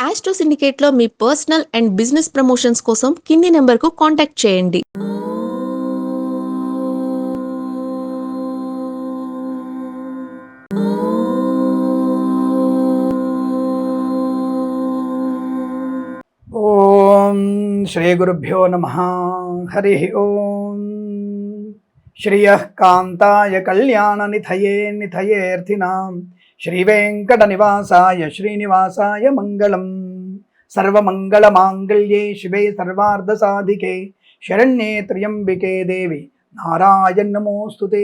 Astro సిండికేట్లో మీ personal and business promotions కోసం కింది నెంబర్కు కాంటాక్ట్ చేయండి. ఓం శ్రీ గురుభ్యో నమః. హరి ఓం. శ్రియః కాంతాయ కళ్యాణ నిథయేర్థినాం శ్రీ వెంకట నివాసాయ శ్రీనివాసాయ మంగళం. సర్వమంగళ మాంగళ్యే శివే సర్వార్థ సాధికే శరణ్యే త్ర్యంబికే దేవి నారాయణ నమోస్తుతే.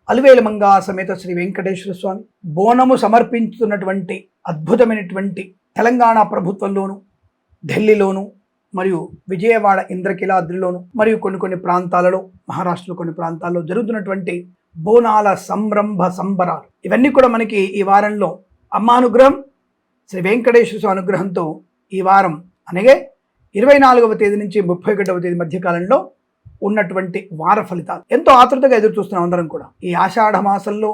అలివేలు మంగా సమేత శ్రీ వెంకటేశ్వర స్వామి బోనము సమర్పించుతున్నటువంటి అద్భుతమైనటువంటి తెలంగాణ ప్రభుత్వంలోను, ఢిల్లీలోను, మరియు విజయవాడ ఇంద్రకీలాద్రిలోను, మరియు కొన్ని ప్రాంతాలలో, మహారాష్ట్రలో కొన్ని ప్రాంతాల్లో జరుగుతున్నటువంటి బోనాల సంరంభ సంబరాలు ఇవన్నీ కూడా మనకి ఈ వారంలో అమ్మానుగ్రహం, శ్రీ వెంకటేశ్వర స్వామి అనుగ్రహంతో ఈ వారం అనగా 24వ తేదీ నుంచి 31వ తేదీ మధ్యకాలంలో ఉన్నటువంటి వార ఫలితాలు ఎంతో ఆతృతగా ఎదురు చూస్తున్నాం అందరం కూడా. ఈ ఆషాఢ మాసంలో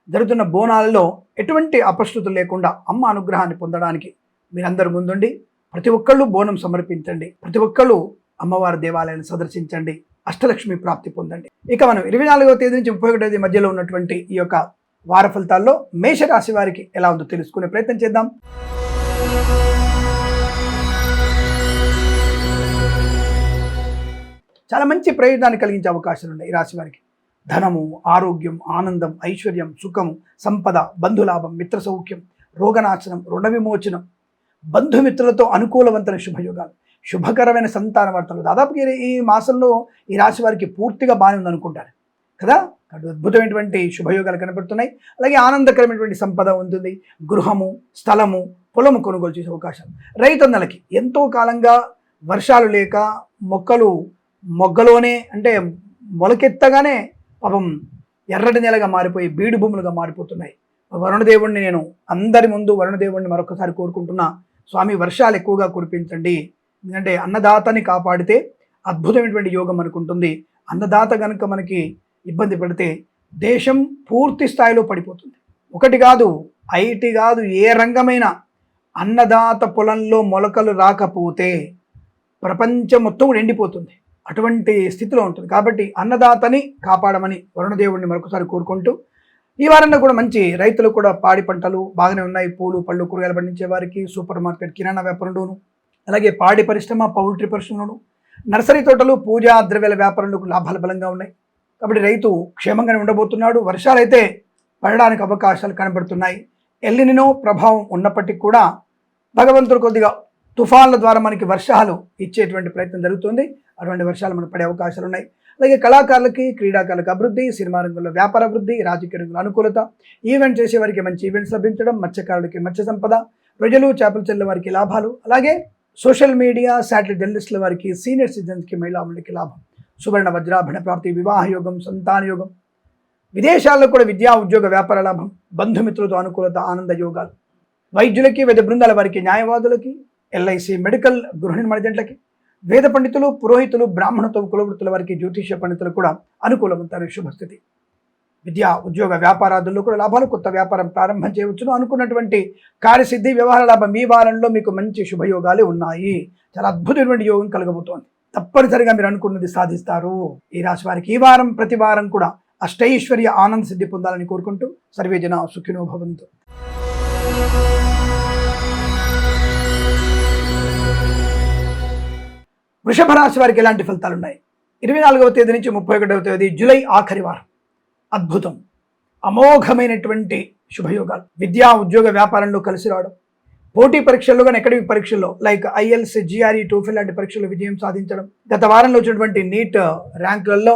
జరుగుతున్న బోనాలలో ఎటువంటి అపశృతులు లేకుండా అమ్మ అనుగ్రహాన్ని పొందడానికి మీరందరూ ముందుండి ప్రతి ఒక్కళ్ళు బోనం సమర్పించండి, ప్రతి ఒక్కళ్ళు అమ్మవారి దేవాలయాన్ని సందర్శించండి, అష్టలక్ష్మి ప్రాప్తి పొందండి. ఇక మనం 24వ తేదీ నుంచి 31వ తేదీ మధ్యలో ఉన్నటువంటి ఈ యొక్క వార ఫలితాల్లో మేషరాశి వారికి ఎలా ఉందో తెలుసుకునే ప్రయత్నం చేద్దాం. చాలా మంచి ప్రయోజనాన్ని కలిగించే అవకాశాలు ఉన్నాయి ఈ రాశి వారికి. ధనము, ఆరోగ్యం, ఆనందం, ఐశ్వర్యం, సుఖము, సంపద, బంధులాభం, మిత్ర సౌఖ్యం, రోగనాశనం, రుణ విమోచనం, బంధుమిత్రులతో అనుకూలవంతమైన శుభయోగాలు, శుభకరమైన సంతాన వార్తలు. దాదాపు ఈ మాసంలో ఈ రాశి వారికి పూర్తిగా బాగానే ఉందనుకుంటారు కదా. అద్భుతమైనటువంటి శుభయోగాలు కనబడుతున్నాయి. అలాగే ఆనందకరమైనటువంటి సంపద ఉంటుంది. గృహము, స్థలము, పొలము కొనుగోలు చేసే అవకాశాలు. రైతన్నలకి ఎంతో కాలంగా వర్షాలు లేక మొగ్గలోనే అంటే మొలకెత్తగానే పాపం ఎర్రటి నేలగా మారిపోయి బీడు భూములుగా మారిపోతున్నాయి. వరుణదేవుణ్ణి నేను అందరి ముందు వరుణదేవుణ్ణి మరొకసారి కోరుకుంటున్నా, స్వామి వర్షాలు ఎక్కువగా కురిపించండి. ఎందుకంటే అన్నదాతని కాపాడితే అద్భుతమైనటువంటి యోగం అనుకుంటుంది. అన్నదాత కనుక మనకి ఇబ్బంది పడితే దేశం పూర్తి స్థాయిలో పడిపోతుంది. ఒకటి కాదు, ఐటీ కాదు, ఏ రంగమైన అన్నదాత పొలంలో మొలకలు రాకపోతే ప్రపంచం మొత్తం కూడా ఎండిపోతుంది. అటువంటి స్థితిలో ఉంటుంది. కాబట్టి అన్నదాతని కాపాడమని వరుణదేవుడిని మరొకసారి కోరుకుంటూ ఈ వారంలో కూడా మంచి రైతులు కూడా పాడి పంటలు బాగానే ఉన్నాయి. పూలు, పళ్ళు, కూరగాయలు పండించే వారికి, సూపర్ మార్కెట్, కిరాణా వ్యాపారంలోను, అలాగే పాడి పరిశ్రమ, పౌల్ట్రీ పరిశ్రమలోను, నర్సరీ తోటలు, పూజా ద్రవ్యాల వ్యాపారంలో లాభాలు బలంగా ఉన్నాయి. కాబట్టి రైతు క్షేమంగానే ఉండబోతున్నాడు. వర్షాలు అయితే పడడానికి అవకాశాలు కనబడుతున్నాయి. ఎల్నినో ప్రభావం ఉన్నప్పటికీ కూడా భగవంతుడు కొద్దిగా తుఫాన్ల ద్వారా మనకి వర్షాలు ఇచ్చేటువంటి ప్రయత్నం జరుగుతుంది. అటువంటి వర్షాలు మనకు పడే అవకాశాలు ఉన్నాయి. అలాగే కళాకారులకి, క్రీడాకారులకు అభివృద్ధి, సినిమా రంగంలో వ్యాపార అభివృద్ధి, రాజకీయ రంగంలో అనుకూలత, ఈవెంట్ చేసే వారికి మంచి ఈవెంట్స్ లభించడం, మత్స్యకారులకి మత్స్య సంపద, ప్రజలు చేపలు చెల్లె వారికి లాభాలు, అలాగే సోషల్ మీడియా, శాటిలైట్ జర్నలిస్టుల వారికి, సీనియర్ సిటిజన్స్కి, మహిళాములకి లాభం, సువర్ణ వజ్రాభరణ ప్రాప్తి, వివాహ యోగం, సంతాన యోగం, విదేశాల్లో కూడా విద్యా, ఉద్యోగ, వ్యాపార లాభం, బంధుమిత్రులతో అనుకూలత, ఆనంద యోగాలు, వైద్యులకి, వైద్య బృందాల వారికి, న్యాయవాదులకి, ఎల్ఐసి, మెడికల్, గృహ నిర్మాణ ఏజెంట్లకి, వేద పండితులు, పురోహితులు, బ్రాహ్మణత్వం, కులవృత్తుల వారికి, జ్యోతిష పండితులు కూడా అనుకూలమంటారు శుభస్థితి. విద్యా, ఉద్యోగ, వ్యాపారాదుల్లో కూడా లాభాలు, కొత్త వ్యాపారం ప్రారంభం చేయవచ్చును. అనుకున్నటువంటి కార్యసిద్ధి, వ్యవహార లాభం ఈ వారంలో మీకు మంచి శుభయోగాలు ఉన్నాయి. చాలా అద్భుతమైనటువంటి యోగం కలగబోతోంది. తప్పనిసరిగా మీరు అనుకున్నది సాధిస్తారు. ఈ రాశి వారికి ఈ వారం ప్రతి వారం కూడా అష్టైశ్వర్య ఆనంద సిద్ధి పొందాలని కోరుకుంటూ సర్వే జన సుఖినో భవంతు. వృషభ రాశి వారికి ఎలాంటి ఫలితాలు ఉన్నాయి? 24వ తేదీ నుంచి 31వ తేదీ జూలై ఆఖరి వారం అద్భుతం, అమోఘమైనటువంటి శుభయోగాలు. విద్యా, ఉద్యోగ, వ్యాపారంలో కలిసి రావడం, పోటీ పరీక్షల్లో కానీ అకాడమిక్ పరీక్షల్లో లైక్ ఐఎల్స్, జిఆర్ఈ, టోఫెల్ లాంటి పరీక్షల్లో విజయం సాధించడం, గత వారంలో వచ్చినటువంటి నీట్ ర్యాంకులలో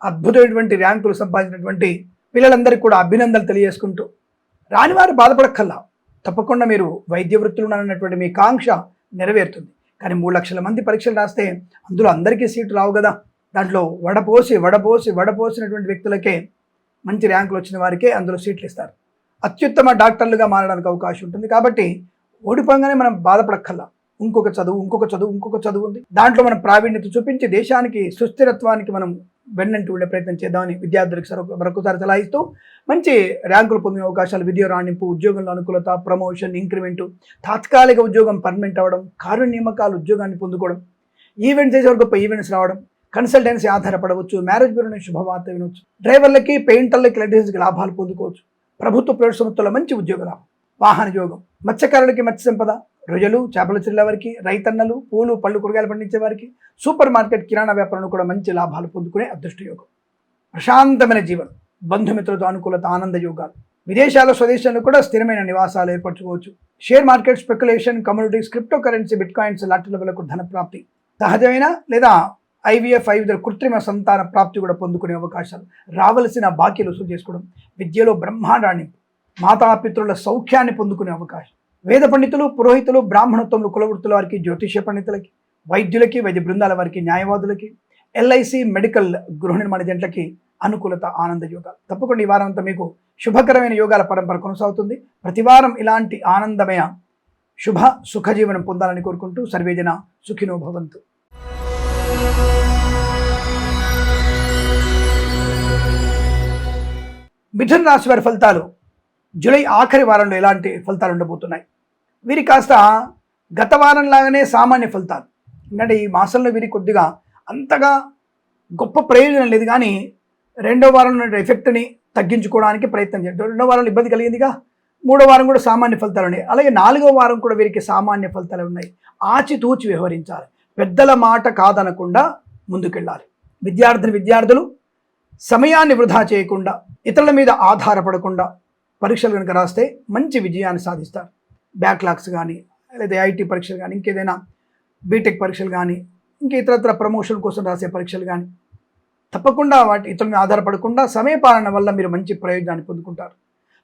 అద్భుతమైనటువంటి ర్యాంకులు సంపాదించినటువంటి పిల్లలందరికీ కూడా అభినందనలు తెలియజేసుకుంటూ, రానివారు బాధపడక్కల్లా, తప్పకుండా మీరు వైద్య వృత్తులు ఉన్నటువంటి మీ కాంక్ష నెరవేరుతుంది. కానీ 3 లక్షల మంది పరీక్షలు రాస్తే అందులో అందరికీ సీటు రావు కదా. దాంట్లో వడపోసినటువంటి వ్యక్తులకే, మంచి ర్యాంకులు వచ్చిన వారికే అందులో సీట్లు ఇస్తారు. అత్యుత్తమ డాక్టర్లుగా మారడానికి అవకాశం ఉంటుంది. కాబట్టి ఓడిపోగానే మనం బాధపడక్కల్లా, ఇంకొక చదువు ఉంది. దాంట్లో మనం ప్రావీణ్యత చూపించి దేశానికి సుస్థిరత్వానికి మనం వెన్నంటి ఉండే ప్రయత్నం చేద్దామని విద్యార్థులకు మరొకసారి సలహా ఇస్తూ మంచి ర్యాంకులు పొందిన అవకాశాలు, విద్య రాణింపు, ఉద్యోగంలో అనుకూలత, ప్రమోషన్, ఇంక్రిమెంటు, తాత్కాలిక ఉద్యోగం పర్మనెంట్ అవ్వడం, కారుణ్య నియామకాలు, ఉద్యోగాన్ని పొందుకోవడం, ఈవెంట్స్ చేసే గొప్ప ఈవెంట్స్ రావడం, కన్సల్టెన్సీ ఆధారపడవచ్చు, మ్యారేజ్ బ్యూరో నుంచి శుభవార్త వినవచ్చు, డ్రైవర్లకి, పెయింటర్లకి, ఎలక్ట్రీషియన్స్కి లాభాలు పొందుకోవచ్చు, ప్రభుత్వ ప్రైవేట్ సంస్థల్లో మంచి ఉద్యోగ లాభం, వాహన యోగం, మత్స్యకారులకి మత్స్య సంపద, రొయ్యలు, చేపల చెరువుల వారికి, రైతన్నలు, పూలు పళ్ళు కూరగాయలు పండించే వారికి, సూపర్ మార్కెట్, కిరాణా వ్యాపారంలో కూడా మంచి లాభాలు పొందుకునే అదృష్ట యోగం, ప్రశాంతమైన జీవనం, బంధుమిత్రులతో అనుకూలత, ఆనంద యోగాలు, విదేశాల్లో స్వదేశంలో కూడా స్థిరమైన నివాసాలు ఏర్పరచుకోవచ్చు, share market, speculation, communities, crypto currency, bitcoins లాంటి లెవెల్కు ధన ప్రాప్తి, సహజమైన లేదా IVF కృత్రిమ సంతాన ప్రాప్తి కూడా పొందుకునే అవకాశాలు, రావలసిన బాకీలు వసూలు చేసుకోవడం, విద్యలో బ్రహ్మాండాన్ని, మాతాపితృల సౌఖ్యాన్ని పొందుకునే అవకాశం, వేద పండితులు, పురోహితులు, బ్రాహ్మణత్వములు, కులవృత్తుల వారికి, జ్యోతిష్య పండితులకి, వైద్యులకి, వైద్య బృందాల వారికి, న్యాయవాదులకి, LIC మెడికల్, గృహ నిర్మాణ జంటలకి అనుకూలత, ఆనంద యోగాలు. తప్పకుండా ఈ వారం అంతా మీకు శుభకరమైన యోగాల పరంపర కొనసాగుతుంది. ప్రతివారం ఇలాంటి ఆనందమయ శుభ సుఖజీవనం పొందాలని కోరుకుంటూ సర్వేజన సుఖినో భవంతు. మిథున రాశి వారి ఫలితాలు జూలై ఆఖరి వారంలో ఎలాంటి ఫలితాలు ఉండబోతున్నాయి? వీరి కాస్త గత వారం లాగానే సామాన్య ఫలితాలు, ఎందుకంటే ఈ మాసంలో వీరి కొద్దిగా అంతగా గొప్ప ప్రయోజనం లేదు, కానీ రెండో వారంలో ఎఫెక్ట్ని తగ్గించుకోవడానికి ప్రయత్నం చేయండి. రెండో వారంలో ఇబ్బంది కలిగిందిగా, మూడో వారం కూడా సామాన్య ఫలితాలు ఉన్నాయి. అలాగే నాలుగో వారం కూడా వీరికి సామాన్య ఫలితాలు ఉన్నాయి. ఆచితూచి వ్యవహరించాలి, పెద్దల మాట కాదనకుండా ముందుకెళ్ళాలి. విద్యార్థులు సమయాన్ని వృధా చేయకుండా, ఇతరుల మీద ఆధారపడకుండా పరీక్షలు కనుక రాస్తే మంచి విజయాన్ని సాధిస్తారు. బ్యాక్లాగ్స్ కానీ, లేదా IT పరీక్షలు కానీ, ఇంకేదైనా బీటెక్ పరీక్షలు కానీ, ఇంకా ఇతరత్ర ప్రమోషన్ కోసం రాసే పరీక్షలు కానీ, తప్పకుండా వాటి ఇతరుల మీద ఆధారపడకుండా సమయపాలన వల్ల మీరు మంచి ప్రయోజనాన్ని పొందుకుంటారు.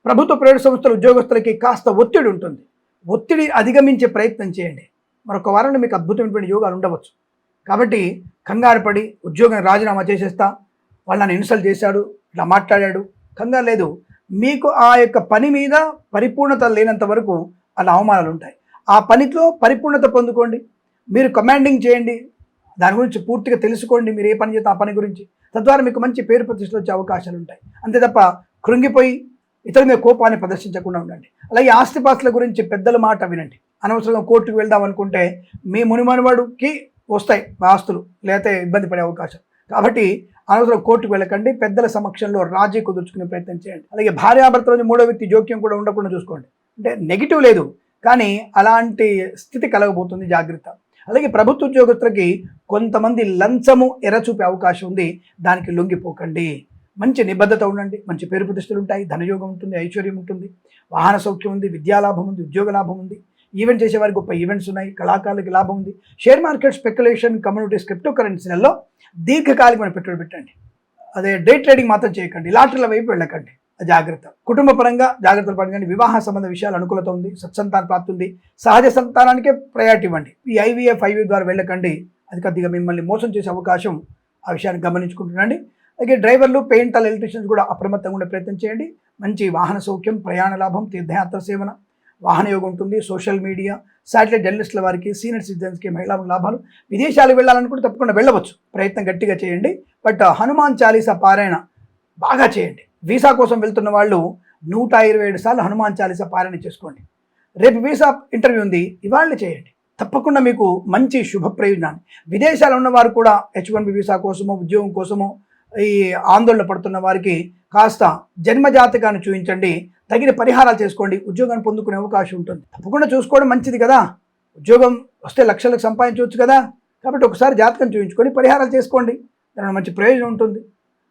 ప్రభుత్వ ప్రైవేట్ సంస్థల ఉద్యోగస్తులకి కాస్త ఒత్తిడి ఉంటుంది. ఒత్తిడి అధిగమించే ప్రయత్నం చేయండి. మరొక వారంలో మీకు అద్భుతమైనటువంటి యోగాలు ఉండవచ్చు. కాబట్టి కంగారు పడి ఉద్యోగం రాజీనామా చేసేస్తా, వాళ్ళు నన్ను ఇన్సల్ట్ చేశాడు, ఇట్లా మాట్లాడాడు, కంగారు లేదు. మీకు ఆ యొక్క పని మీద పరిపూర్ణత లేనంత వరకు అలా అవమానాలు ఉంటాయి. ఆ పనిలో పరిపూర్ణత పొందుకోండి. మీరు కమాండింగ్ చేయండి, దాని గురించి పూర్తిగా తెలుసుకోండి. మీరు ఏ పని చేస్తే ఆ పని గురించి, తద్వారా మీకు మంచి పేరు ప్రతిష్టలు వచ్చే అవకాశాలు ఉంటాయి. అంతే తప్ప కృంగిపోయి ఇతరుల మీద కోపాన్ని ప్రదర్శించకుండా ఉండండి. అలాగే ఆస్తిపాస్తుల గురించి పెద్దల మాట వినండి. అనవసరంగా కోర్టుకు వెళ్దాం అనుకుంటే మీ మునిమనువాడుకి వస్తాయి ఆస్తులు, లేకపోతే ఇబ్బంది పడే అవకాశం. కాబట్టి అనవసరం కోర్టుకు వెళ్ళకండి. పెద్దల సమక్షంలో రాజీ కుదుర్చుకునే ప్రయత్నం చేయండి. అలాగే భార్యాభర్తల మూడో వ్యక్తి జోక్యం కూడా ఉండకుండా చూసుకోండి. అంటే నెగిటివ్ లేదు, కానీ అలాంటి స్థితి కలగబోతుంది, జాగ్రత్త. అలాగే ప్రభుత్వ ఉద్యోగస్తులకి కొంతమంది లంచము ఎరచూపే అవకాశం ఉంది, దానికి లొంగిపోకండి. మంచి నిబద్ధత ఉండండి, మంచి పేరు ప్రతిష్టలు ఉంటాయి, ధనయోగం ఉంటుంది, ఐశ్వర్యం ఉంటుంది, వాహన సౌఖ్యం ఉంది, విద్యాలాభం ఉంది, ఉద్యోగ లాభం ఉంది, ఈవెంట్ చేసేవారికి గొప్ప ఈవెంట్స్ ఉన్నాయి, కళాకారులకి లాభం ఉంది. Share market, speculation, communities, crypto కరెన్సీలలో దీర్ఘకాలికమైన పెట్టుబడి పెట్టండి. అదే డే ట్రేడింగ్ మాత్రం చేయకండి, లాటరీల వైపు వెళ్ళకండి, జాగ్రత్త. కుటుంబ పరంగా జాగ్రత్తలు పడండి. వివాహ సంబంధ విషయాలు అనుకూలత ఉంది, సత్సంతాన ప్రాప్తి ఉంది, సహజ సంతానానికే ప్రయారిటీ ఇవ్వండి. ఈ IVF ద్వారా వెళ్ళకండి, అది కొద్దిగా మిమ్మల్ని మోసం చేసే అవకాశం, ఆ విషయాన్ని గమనించుకుంటుండండి. అలాగే డ్రైవర్లు, పెయింటర్లు, ఎలక్ట్రీషియన్స్ కూడా అప్రమత్తంగా ఉండే ప్రయత్నం చేయండి. మంచి వాహన సౌఖ్యం, ప్రయాణ లాభం, తీర్థయాత్ర సేవన, వాహన యోగం ఉంటుంది. సోషల్ మీడియా, శాటిలైట్ జర్నలిస్టుల వారికి, సీనియర్ సిటిజన్స్కి మహిళా లాభాలు. విదేశాలు వెళ్ళాలనుకుంటే తప్పకుండా వెళ్ళవచ్చు, ప్రయత్నం గట్టిగా చేయండి. బట్ హనుమాన్ చాలీసా పారాయణ బాగా చేయండి. వీసా కోసం వెళ్తున్న వాళ్ళు 127 సార్లు హనుమాన్ చాలీసా పారాయణ చేసుకోండి. రేపు వీసా ఇంటర్వ్యూ ఉంది, ఇవాళ చేయండి. తప్పకుండా మీకు మంచి శుభ ప్రయోజనాన్ని. విదేశాలు ఉన్నవారు కూడా H1B వీసా కోసమో, ఉద్యోగం కోసమో ఈ ఆందోళన పడుతున్న వారికి కాస్త జన్మజాతకాన్ని చూపించండి, తగిన పరిహారాలు చేసుకోండి, ఉద్యోగాన్ని పొందుకునే అవకాశం ఉంటుంది. తప్పకుండా చూసుకోవడం మంచిది కదా, ఉద్యోగం వస్తే లక్షలకు సంపాదించవచ్చు కదా. కాబట్టి ఒకసారి జాతకం చూపించుకొని పరిహారాలు చేసుకోండి, దాని మంచి ప్రయోజనం ఉంటుంది.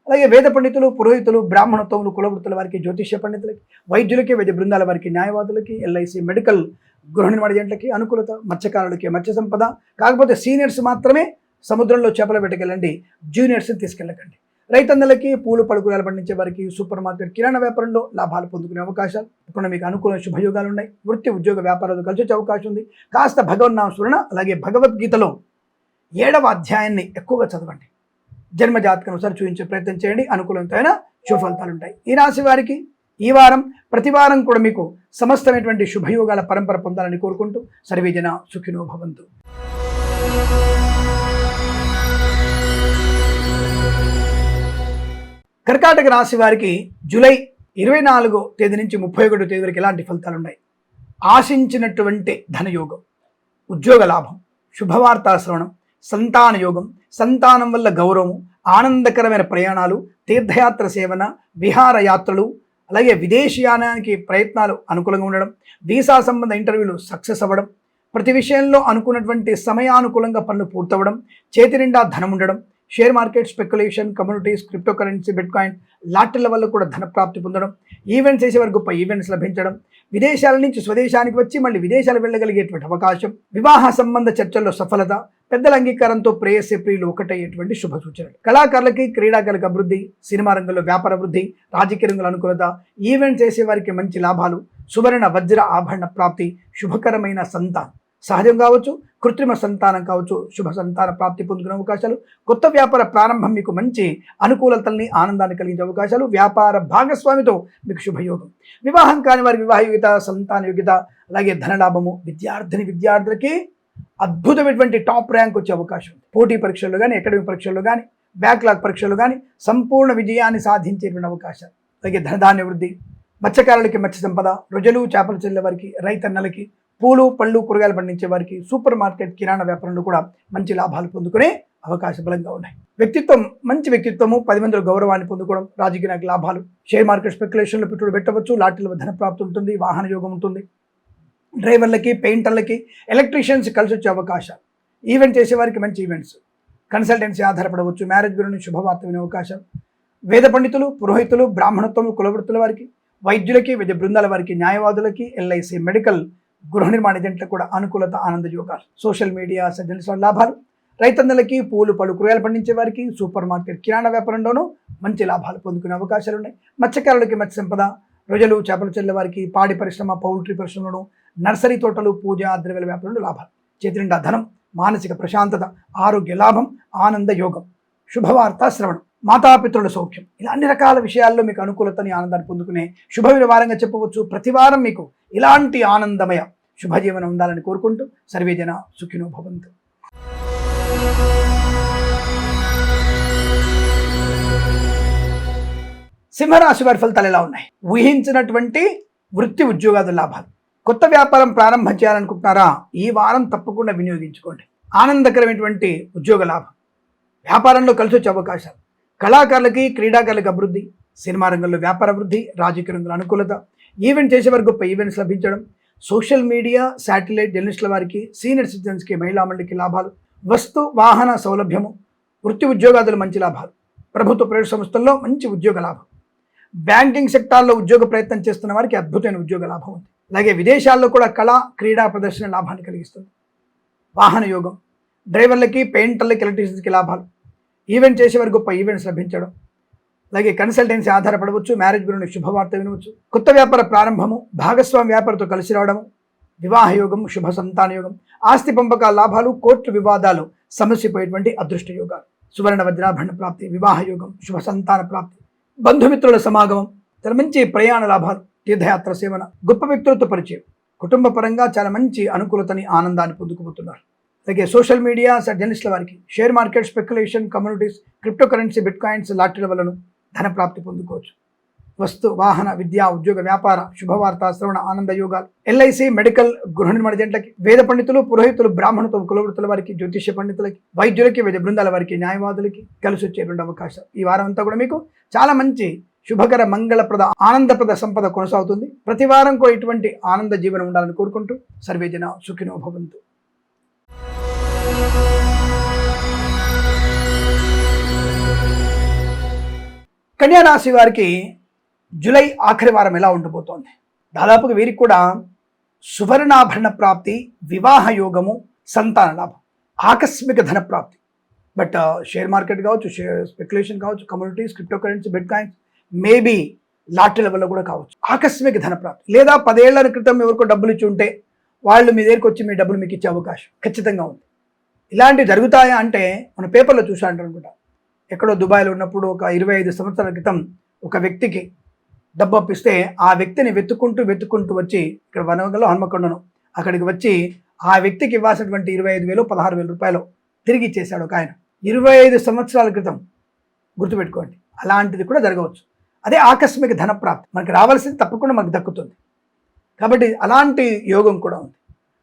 అలాగే వేద పండితులు, పురోహితులు, బ్రాహ్మణత్వములు, కులవృత్తుల వారికి, జ్యోతిష్య పండితులకి, వైద్యులకి, వైద్య బృందాల వారికి, న్యాయవాదులకి, LIC మెడికల్, గృహ నిర్మాణ జంటలకి అనుకూలత, మత్స్యకారులకి మత్స్య సంపద. కాకపోతే సీనియర్స్ మాత్రమే సముద్రంలో చేపల వేటకెళ్ళండి, జూనియర్స్ని తీసుకెళ్ళకండి. రైతన్నలకి, పూలు పలుకురాలు పండించే వారికి, సూపర్ మార్కెట్, కిరాణా వ్యాపారంలో లాభాలు పొందుకునే అవకాశాలు, ఇప్పుడు మీకు అనుకూల శుభయోగాలు ఉన్నాయి. వృత్తి, ఉద్యోగ, వ్యాపారాలు కలిసి వచ్చే అవకాశం ఉంది. కాస్త భగవన్నామ స్మరణ, అలాగే భగవద్గీతలో 7వ అధ్యాయాన్ని ఎక్కువగా చదవండి. జన్మజాతకం ఒకసారి చూపించే ప్రయత్నం చేయండి, అనుకూలమైన శుభ ఫలితాలు ఉంటాయి. ఈ రాశి వారికి ఈ వారం ప్రతి వారం కూడా మీకు సమస్తమైనటువంటి శుభయోగాల పరంపర పొందాలని కోరుకుంటూ సర్వేజన సుఖినో భవంతు. కర్కాటక రాశి వారికి జూలై 24వ తేదీ నుంచి 31వ తేదీ వరకు ఎలాంటి ఫలితాలు ఉన్నాయి? ఆశించినటువంటి ధనయోగం, ఉద్యోగ లాభం, శుభవార్తా శ్రవణం, సంతాన యోగం, సంతానం వల్ల గౌరవము, ఆనందకరమైన ప్రయాణాలు, తీర్థయాత్ర సేవన, విహారయాత్రలు, అలాగే విదేశీయానానికి ప్రయత్నాలు అనుకూలంగా ఉండడం, వీసా సంబంధ ఇంటర్వ్యూలు సక్సెస్ అవ్వడం, ప్రతి విషయంలో అనుకున్నటువంటి సమయానుకూలంగా పనులు పూర్తవడం, చేతి నిండా ధనం ఉండడం, share market, speculation, communities, crypto currency, bitcoin, లాటరీల వల్ల కూడా ధన ప్రాప్తి పొందడం, ఈవెంట్స్ చేసేవారు గొప్ప ఈవెంట్స్ లభించడం, విదేశాల నుంచి స్వదేశానికి వచ్చి మళ్ళీ విదేశాలు వెళ్ళగలిగేటువంటి అవకాశం, వివాహ సంబంధ చర్చల్లో సఫలత, పెద్దల అంగీకారంతో ప్రేయసి ప్రియులు ఒకటయ్యేటువంటి శుభ సూచనలు. కళాకారులకి, క్రీడాకారులకు అభివృద్ధి, సినిమా రంగంలో వ్యాపార వృద్ధి, రాజకీయ రంగంలో అనుకూలత, ఈవెంట్ చేసేవారికి మంచి లాభాలు, సువర్ణ వజ్ర ఆభరణ ప్రాప్తి, శుభకరమైన సంతానం, సహజం కావచ్చు, కృత్రిమ సంతానం కావచ్చు, శుభ సంతాన ప్రాప్తి పొందుకునే అవకాశాలు, కొత్త వ్యాపార ప్రారంభం మీకు మంచి అనుకూలతల్ని, ఆనందాన్ని కలిగించే అవకాశాలు, వ్యాపార భాగస్వామితో మీకు శుభయోగం, వివాహం కాని వారి వివాహ యోగ్యత, సంతాన యోగ్యత, అలాగే ధనలాభము, విద్యార్థులకి అద్భుతమైనటువంటి టాప్ ర్యాంక్ వచ్చే అవకాశం ఉంది. పోటీ పరీక్షల్లో కానీ, అకాడమిక్ పరీక్షల్లో కానీ, బ్యాక్లాగ్ పరీక్షల్లో కానీ సంపూర్ణ విజయాన్ని సాధించేటువంటి అవకాశాలు, అలాగే ధనధాన్య వృద్ధి, మత్స్యకారులకి మత్స్య సంపద, రొజలు చేపలు చెల్లే వారికి, రైతన్నలకి, పూలు పళ్ళు కూరగాయలు పండించే వారికి, సూపర్ మార్కెట్ కిరాణా వ్యాపారంలో కూడా మంచి లాభాలు పొందుకునే అవకాశం బలంగా ఉన్నాయి. వ్యక్తిత్వం, మంచి వ్యక్తిత్వము, 10 మందిలో గౌరవాన్ని పొందుకోవడం, రాజకీయ నాయకుల లాభాలు, షేర్ మార్కెట్ స్పెక్యులేషన్లో పెట్టుబడి పెట్టవచ్చు, లాటరీలో ధన ప్రాప్తి ఉంటుంది, వాహన యోగం ఉంటుంది, డ్రైవర్లకి, పెయింటర్లకి, ఎలక్ట్రీషియన్స్ కలిసి వచ్చే అవకాశాలు, ఈవెంట్ చేసేవారికి మంచి ఈవెంట్స్, కన్సల్టెన్సీ ఆధారపడవచ్చు, మ్యారేజ్ బ్యూరో నుంచి శుభవార్త వినే అవకాశం, వేద పండితులు, పురోహితులు, బ్రాహ్మణత్వము, కులవృత్తుల వారికి, వైద్యులకి, విద్య బృందాల వారికి, న్యాయవాదులకి, ఎల్ఐసి, మెడికల్, గృహ నిర్మాణ ఏజెంట్లకు కూడా అనుకూలత, ఆనంద యోగాలు, సోషల్ మీడియా సజ్జన లాభాలు, రైతన్నలకి, పూలు పళ్ళు కూరగాయలు పండించే వారికి, సూపర్ మార్కెట్ కిరాణా వ్యాపారంలోనూ మంచి లాభాలు పొందుకునే అవకాశాలు ఉన్నాయి. మత్స్యకారులకి మత్స్య సంపద, రొజలు చేపలు చెల్లె వారికి, పాడి పరిశ్రమ, పౌల్ట్రీ పరిశ్రమలోను, నర్సరీ తోటలు, పూజ ద్రవ్యాల వ్యాపారంలో లాభాలు, చేతి నిండా ధనం, మానసిక ప్రశాంతత, ఆరోగ్య లాభం, ఆనంద యోగం, శుభవార్త శ్రవణం, మాతాపితృల సౌఖ్యం, ఇలా అన్ని రకాల విషయాల్లో మీకు అనుకూలతని, ఆనందాన్ని పొందుకునే శుభ వారంగా చెప్పవచ్చు. ప్రతి వారం మీకు ఇలాంటి ఆనందమయ శుభజీవనం ఉండాలని కోరుకుంటూ సర్వేజన సుఖినో భవంతు. సింహరాశి వారి ఫలితాలు ఎలా ఉన్నాయి? ఊహించినటువంటి వృత్తి ఉద్యోగాల లాభాలు, కొత్త వ్యాపారం ప్రారంభం చేయాలనుకుంటున్నారా? ఈ వారం తప్పకుండా వినియోగించుకోండి. ఆనందకరమైనటువంటి ఉద్యోగ లాభం, వ్యాపారంలో కలిసి వచ్చే అవకాశాలు, కళాకారులకి, క్రీడాకారులకు అభివృద్ధి, సినిమా రంగంలో వ్యాపార వృద్ధి, రాజకీయ రంగంలో అనుకూలత, ఈవెంట్ చేసేవారు గొప్ప ఈవెంట్స్ లభించడం, సోషల్ మీడియా, శాటిలైట్, జర్నలిస్టుల వారికి, సీనియర్ సిటిజన్స్కి, మహిళా మండలికి లాభాలు, వస్తు వాహన సౌలభ్యము, వృత్తి ఉద్యోగాదులు మంచి లాభాలు, ప్రభుత్వ ప్రైవేట్ సంస్థల్లో మంచి ఉద్యోగ లాభం, బ్యాంకింగ్ సెక్టార్లో ఉద్యోగ ప్రయత్నం చేస్తున్న వారికి అద్భుతమైన ఉద్యోగ లాభం ఉంది. అలాగే విదేశాల్లో కూడా కళా క్రీడా ప్రదర్శన లాభాన్ని కలిగిస్తుంది. వాహన యోగం, డ్రైవర్లకి, పెయింటర్లకి, ఎలక్ట్రీషియన్స్కి లాభాలు, ఈవెంట్ చేసేవారు గొప్ప ఈవెంట్స్ లభించడం, అలాగే కన్సల్టెన్సీ ఆధారపడవచ్చు, మ్యారేజ్ బ్యూరోని శుభవార్త వినవచ్చు, కొత్త వ్యాపార ప్రారంభము, భాగస్వామి వ్యాపారంతో కలిసి రావడము, వివాహ యోగం, శుభ సంతాన యోగం, ఆస్తి పంపకాల లాభాలు, కోర్టు వివాదాలు సమస్యపోయేటువంటి అదృష్ట యోగాలు, సువర్ణ వజ్రాభరణ ప్రాప్తి, వివాహ యోగం, శుభ సంతాన ప్రాప్తి, బంధుమిత్రుల సమాగమం, చాలా మంచి ప్రయాణ లాభాలు, తీర్థయాత్ర సేవన, గొప్ప వ్యక్తులతో పరిచయం, కుటుంబ పరంగా చాలా మంచి అనుకూలతని, ఆనందాన్ని పొందుకుపోతున్నారు. అలాగే సోషల్ మీడియా జర్నలిస్టుల వారికి, share market, speculation, communities, crypto currency, bitcoins, లాటరీల వలన ధన ప్రాప్తి పొందుకోవచ్చు. వస్తు వాహన విద్యా ఉద్యోగ వ్యాపార శుభవార్త శ్రవణ ఆనంద యోగాలు, ఎల్ఐసి, మెడికల్, గృహ నిర్మాణ ఏజెంట్లకి, వేద పండితులు, పురోహితులు, బ్రాహ్మణత్వం, కులవృత్తుల వారికి, జ్యోతిష్య పండితులకి, వైద్యులకి, విద్య బృందాల వారికి, న్యాయవాదులకి కలిసి వచ్చేటువంటి అవకాశం. ఈ వారం అంతా కూడా మీకు చాలా మంచి శుభకర, మంగళప్రద, ఆనందప్రద సంపద కొనసాగుతుంది. ప్రతి వారం కూడా ఇటువంటి ఆనంద జీవనం ఉండాలని కోరుకుంటూ సర్వేజన సుఖినో భవంతు. కన్యా రాశి వారికి జూలై ఆఖరి వారం ఎలా ఉండబోతోంది? దాదాపుగా వీరికి కూడా సువర్ణాభరణ ప్రాప్తి, వివాహ యోగము, సంతాన లాభం, ఆకస్మిక ధన ప్రాప్తి. బట్ షేర్ మార్కెట్ కావచ్చు, స్పెక్యులేషన్ కావచ్చు, communities, crypto currency, bitcoins, maybe లాటరీల వల్ల కూడా కావచ్చు. ఆకస్మిక ధన ప్రాప్తి, లేదా 10 ఏళ్ల క్రితం ఎవరికో డబ్బులు ఇచ్చి ఉంటే వాళ్ళు మీ దగ్గరికి వచ్చి మీ డబ్బులు మీకు ఇచ్చే అవకాశం ఖచ్చితంగా ఉంది. ఇలాంటివి జరుగుతాయా అంటే మన పేపర్లో చూసా అంటారు అనుకుంటా. ఎక్కడో దుబాయ్లో ఉన్నప్పుడు ఒక 25 సంవత్సరాల క్రితం ఒక వ్యక్తికి డబ్బు అప్పిస్తే ఆ వ్యక్తిని వెతుక్కుంటూ వచ్చి ఇక్కడ వనగల్లో హన్మకొండను అక్కడికి వచ్చి ఆ వ్యక్తికి ఇవ్వాల్సినటువంటి 25,000 16,000 రూపాయలు తిరిగి ఇచ్చేశాడు ఒక ఆయన 25 సంవత్సరాల క్రితం. గుర్తుపెట్టుకోండి, అలాంటిది కూడా జరగవచ్చు. అదే ఆకస్మిక ధనప్రాప్తి, మనకి రావాల్సింది తప్పకుండా మనకు దక్కుతుంది. కాబట్టి అలాంటి యోగం కూడా ఉంది.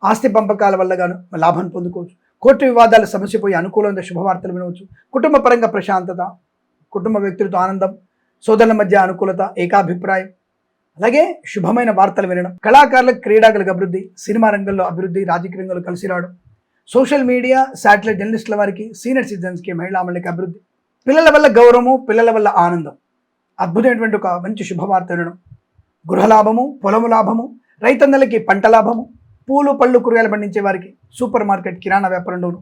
ఆస్తి పంపకాల వల్ల గాను లాభం పొందుకోవచ్చు. కోర్టు వివాదాల సమస్య పోయి అనుకూలంగా శుభవార్తలు వినవచ్చు. కుటుంబ పరంగా ప్రశాంతత, కుటుంబ వ్యక్తులతో ఆనందం, సోదరుల మధ్య అనుకూలత, ఏకాభిప్రాయం, అలాగే శుభమైన వార్తలు వినడం. కళాకారులకు, క్రీడాకులకు అభివృద్ధి, సినిమా రంగంలో అభివృద్ధి, రాజకీయ రంగంలో కలిసి రావడం, సోషల్ మీడియా, శాటిలైట్ జర్నలిస్టుల వారికి, సీనియర్ సిటిజన్స్కి, మహిళామణులకి అభివృద్ధి, పిల్లల వల్ల గౌరవము, పిల్లల వల్ల ఆనందం, అద్భుతమైనటువంటి ఒక మంచి శుభవార్త వినడం, గృహలాభము, పొలము లాభము, రైతన్నలకి పంట లాభము, పూలు పళ్ళు కూరగాయలు పండించే వారికి, సూపర్ మార్కెట్ కిరాణా వ్యాపారంలోను,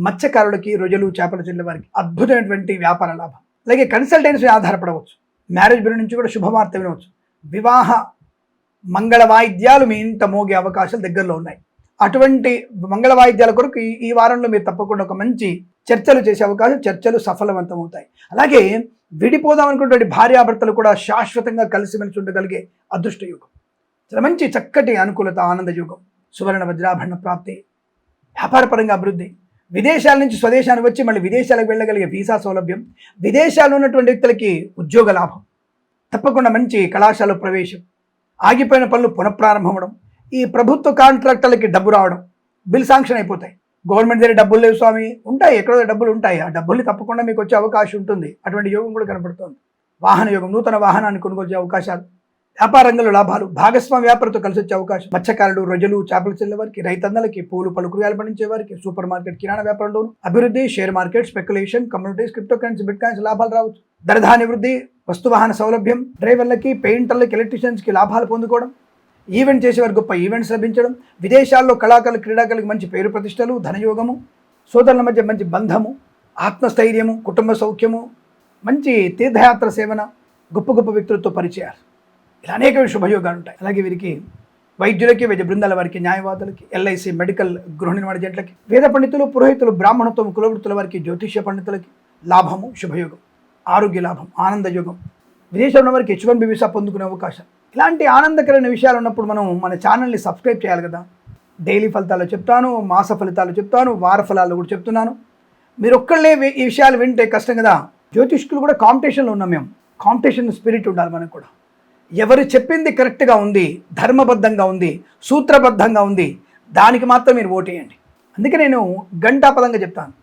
మత్స్యకారులకి, రొయ్యలు చేపలు చెల్లే వారికి అద్భుతమైనటువంటి వ్యాపార లాభం. అలాగే కన్సల్టెన్సీ ఆధారపడవచ్చు. మ్యారేజ్ బ్యూరో నుంచి కూడా శుభవార్త వినవచ్చు. వివాహ మంగళ వాయిద్యాలు మీ ఇంట మోగే అవకాశాలు దగ్గరలో ఉన్నాయి. అటువంటి మంగళ వాయిద్యాల కొరకు ఈ వారంలో మీరు తప్పకుండా ఒక మంచి చర్చలు చేసే అవకాశం, చర్చలు సఫలవంతమవుతాయి. అలాగే విడిపోదాం అనుకున్నటువంటి భార్యాభర్తలు కూడా శాశ్వతంగా కలిసిమెలిసి ఉండగలిగే అదృష్ట యుగం, చాలా మంచి చక్కటి అనుకూలత, ఆనంద యుగం, సువర్ణ వజ్రాభరణ ప్రాప్తి, వ్యాపారపరంగా అభివృద్ధి, విదేశాల నుంచి స్వదేశానికి వచ్చి మళ్ళీ విదేశాలకు వెళ్ళగలిగే వీసా సౌలభ్యం, విదేశాల్లో ఉన్నటువంటి వ్యక్తులకి ఉద్యోగ లాభం, తప్పకుండా మంచి కళాశాల ప్రవేశం, ఆగిపోయిన పనులు పునఃప్రారంభం అవడం, ఈ ప్రభుత్వ కాంట్రాక్టర్లకి డబ్బు రావడం, బిల్ శాంక్షన్ అయిపోతాయి. గవర్నమెంట్ దగ్గర డబ్బులు లేవు స్వామి, ఉంటాయి, ఎక్కడో డబ్బులు ఉంటాయి, ఆ డబ్బుల్ని తప్పకుండా మీకు వచ్చే అవకాశం ఉంటుంది. అటువంటి యోగం కూడా కనబడుతుంది. వాహన యోగం, నూతన వాహనాన్ని కొనుగోలు అవకాశాలు, వ్యాపార రంగంలో లాభాలు, భాగస్వామ్య వ్యాపారంతో కలిసి వచ్చే అవకాశం, మత్స్యకారులు, రొయ్యలు చేపలు చెల్లే వారికి, రైతన్నలకి, పూలు పళ్ళు కూరగాయలు పండించే వారికి, సూపర్ మార్కెట్ కిరాణా వ్యాపారంలోను అభివృద్ధి, share market, speculation, communities, crypto currency, bit coins లాభాలు రావచ్చు. ధనధాన్య వృద్ధి, వస్తువాహన సౌలభ్యం, డ్రైవర్లకి, పెయింటర్లకి, ఎలక్ట్రీషియన్స్కి లాభాలు పొందుకోవడం, ఈవెంట్ చేసేవారికి గొప్ప ఈవెంట్స్ లభించడం, విదేశాల్లో కళాకారులు, క్రీడాకారులకు మంచి పేరు ప్రతిష్టలు, ధనయోగము, సోదరుల మధ్య మంచి బంధము, ఆత్మస్థైర్యము, కుటుంబ సౌఖ్యము, మంచి తీర్థయాత్ర సేవన, గొప్ప గొప్ప వ్యక్తులతో పరిచయాలు, ఇలా అనేక శుభయోగాలు ఉంటాయి. అలాగే వీరికి వైద్యులకి, వైద్య బృందాల వారికి, న్యాయవాదులకి, ఎల్ఐసి, మెడికల్, గృహ నిర్మాణ జంటలకి, వేద పండితులు, పురోహితులు, బ్రాహ్మణత్వం, కులవృత్తుల వారికి, జ్యోతిష్య పండితులకి లాభము, శుభయోగం, ఆరోగ్య లాభం, ఆనంద యోగం, విదేశంలో వారికి H1B వీసా పొందుకునే అవకాశం. ఇలాంటి ఆనందకరమైన విషయాలు ఉన్నప్పుడు మనం మన ఛానల్ని సబ్స్క్రైబ్ చేయాలి కదా. డైలీ ఫలితాలు చెప్తాను, మాస ఫలితాలు చెప్తాను, వార ఫలాలు కూడా చెప్తున్నాను. మీరు ఒక్కళ్ళే ఈ విషయాలు వింటే కష్టం కదా. జ్యోతిష్కులు కూడా కాంపిటీషన్లో ఉన్నాం మేము. కాంపిటీషన్ స్పిరిట్ ఉండాలి మనకు కూడా. ఎవరు చెప్పింది కరెక్ట్గా ఉంది, ధర్మబద్ధంగా ఉంది, సూత్రబద్ధంగా ఉంది, దానికి మాత్రం మీరు ఓటేయండి. అందుకే నేను గంటాపదంగా చెప్తాను,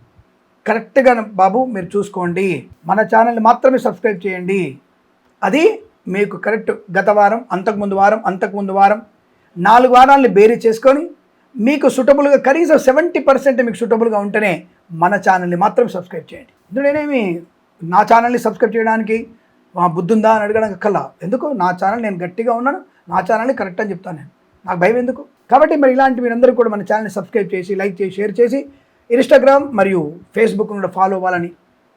కరెక్ట్గా బాబు మీరు చూసుకోండి, మన ఛానల్ని మాత్రమే సబ్స్క్రైబ్ చేయండి. అది మీకు కరెక్ట్. గత వారం, అంతకుముందు వారం, అంతకుముందు వారం 4 వారాలని బేరీ చేసుకొని మీకు సూటబుల్గా కనీసం 70% మీకు సూటబుల్గా ఉంటేనే మన ఛానల్ని మాత్రం సబ్స్క్రైబ్ చేయండి. నేనేమి నా ఛానల్ని సబ్స్క్రైబ్ చేయడానికి మా బుద్ధి ఉందా అని అడగడానికి కల్లా, ఎందుకు నా ఛానల్ నేను గట్టిగా ఉన్నాను, నా ఛానల్ని కరెక్ట్ అని చెప్తాను నేను, నాకు భయం ఎందుకు. కాబట్టి మరి ఇలాంటి మీరందరూ కూడా మన ఛానల్ని సబ్స్క్రైబ్ చేసి, లైక్ చేసి, షేర్ చేసి, ఇన్స్టాగ్రామ్ మరియు ఫేస్బుక్ నుండి ఫాలో అవ్వాలని,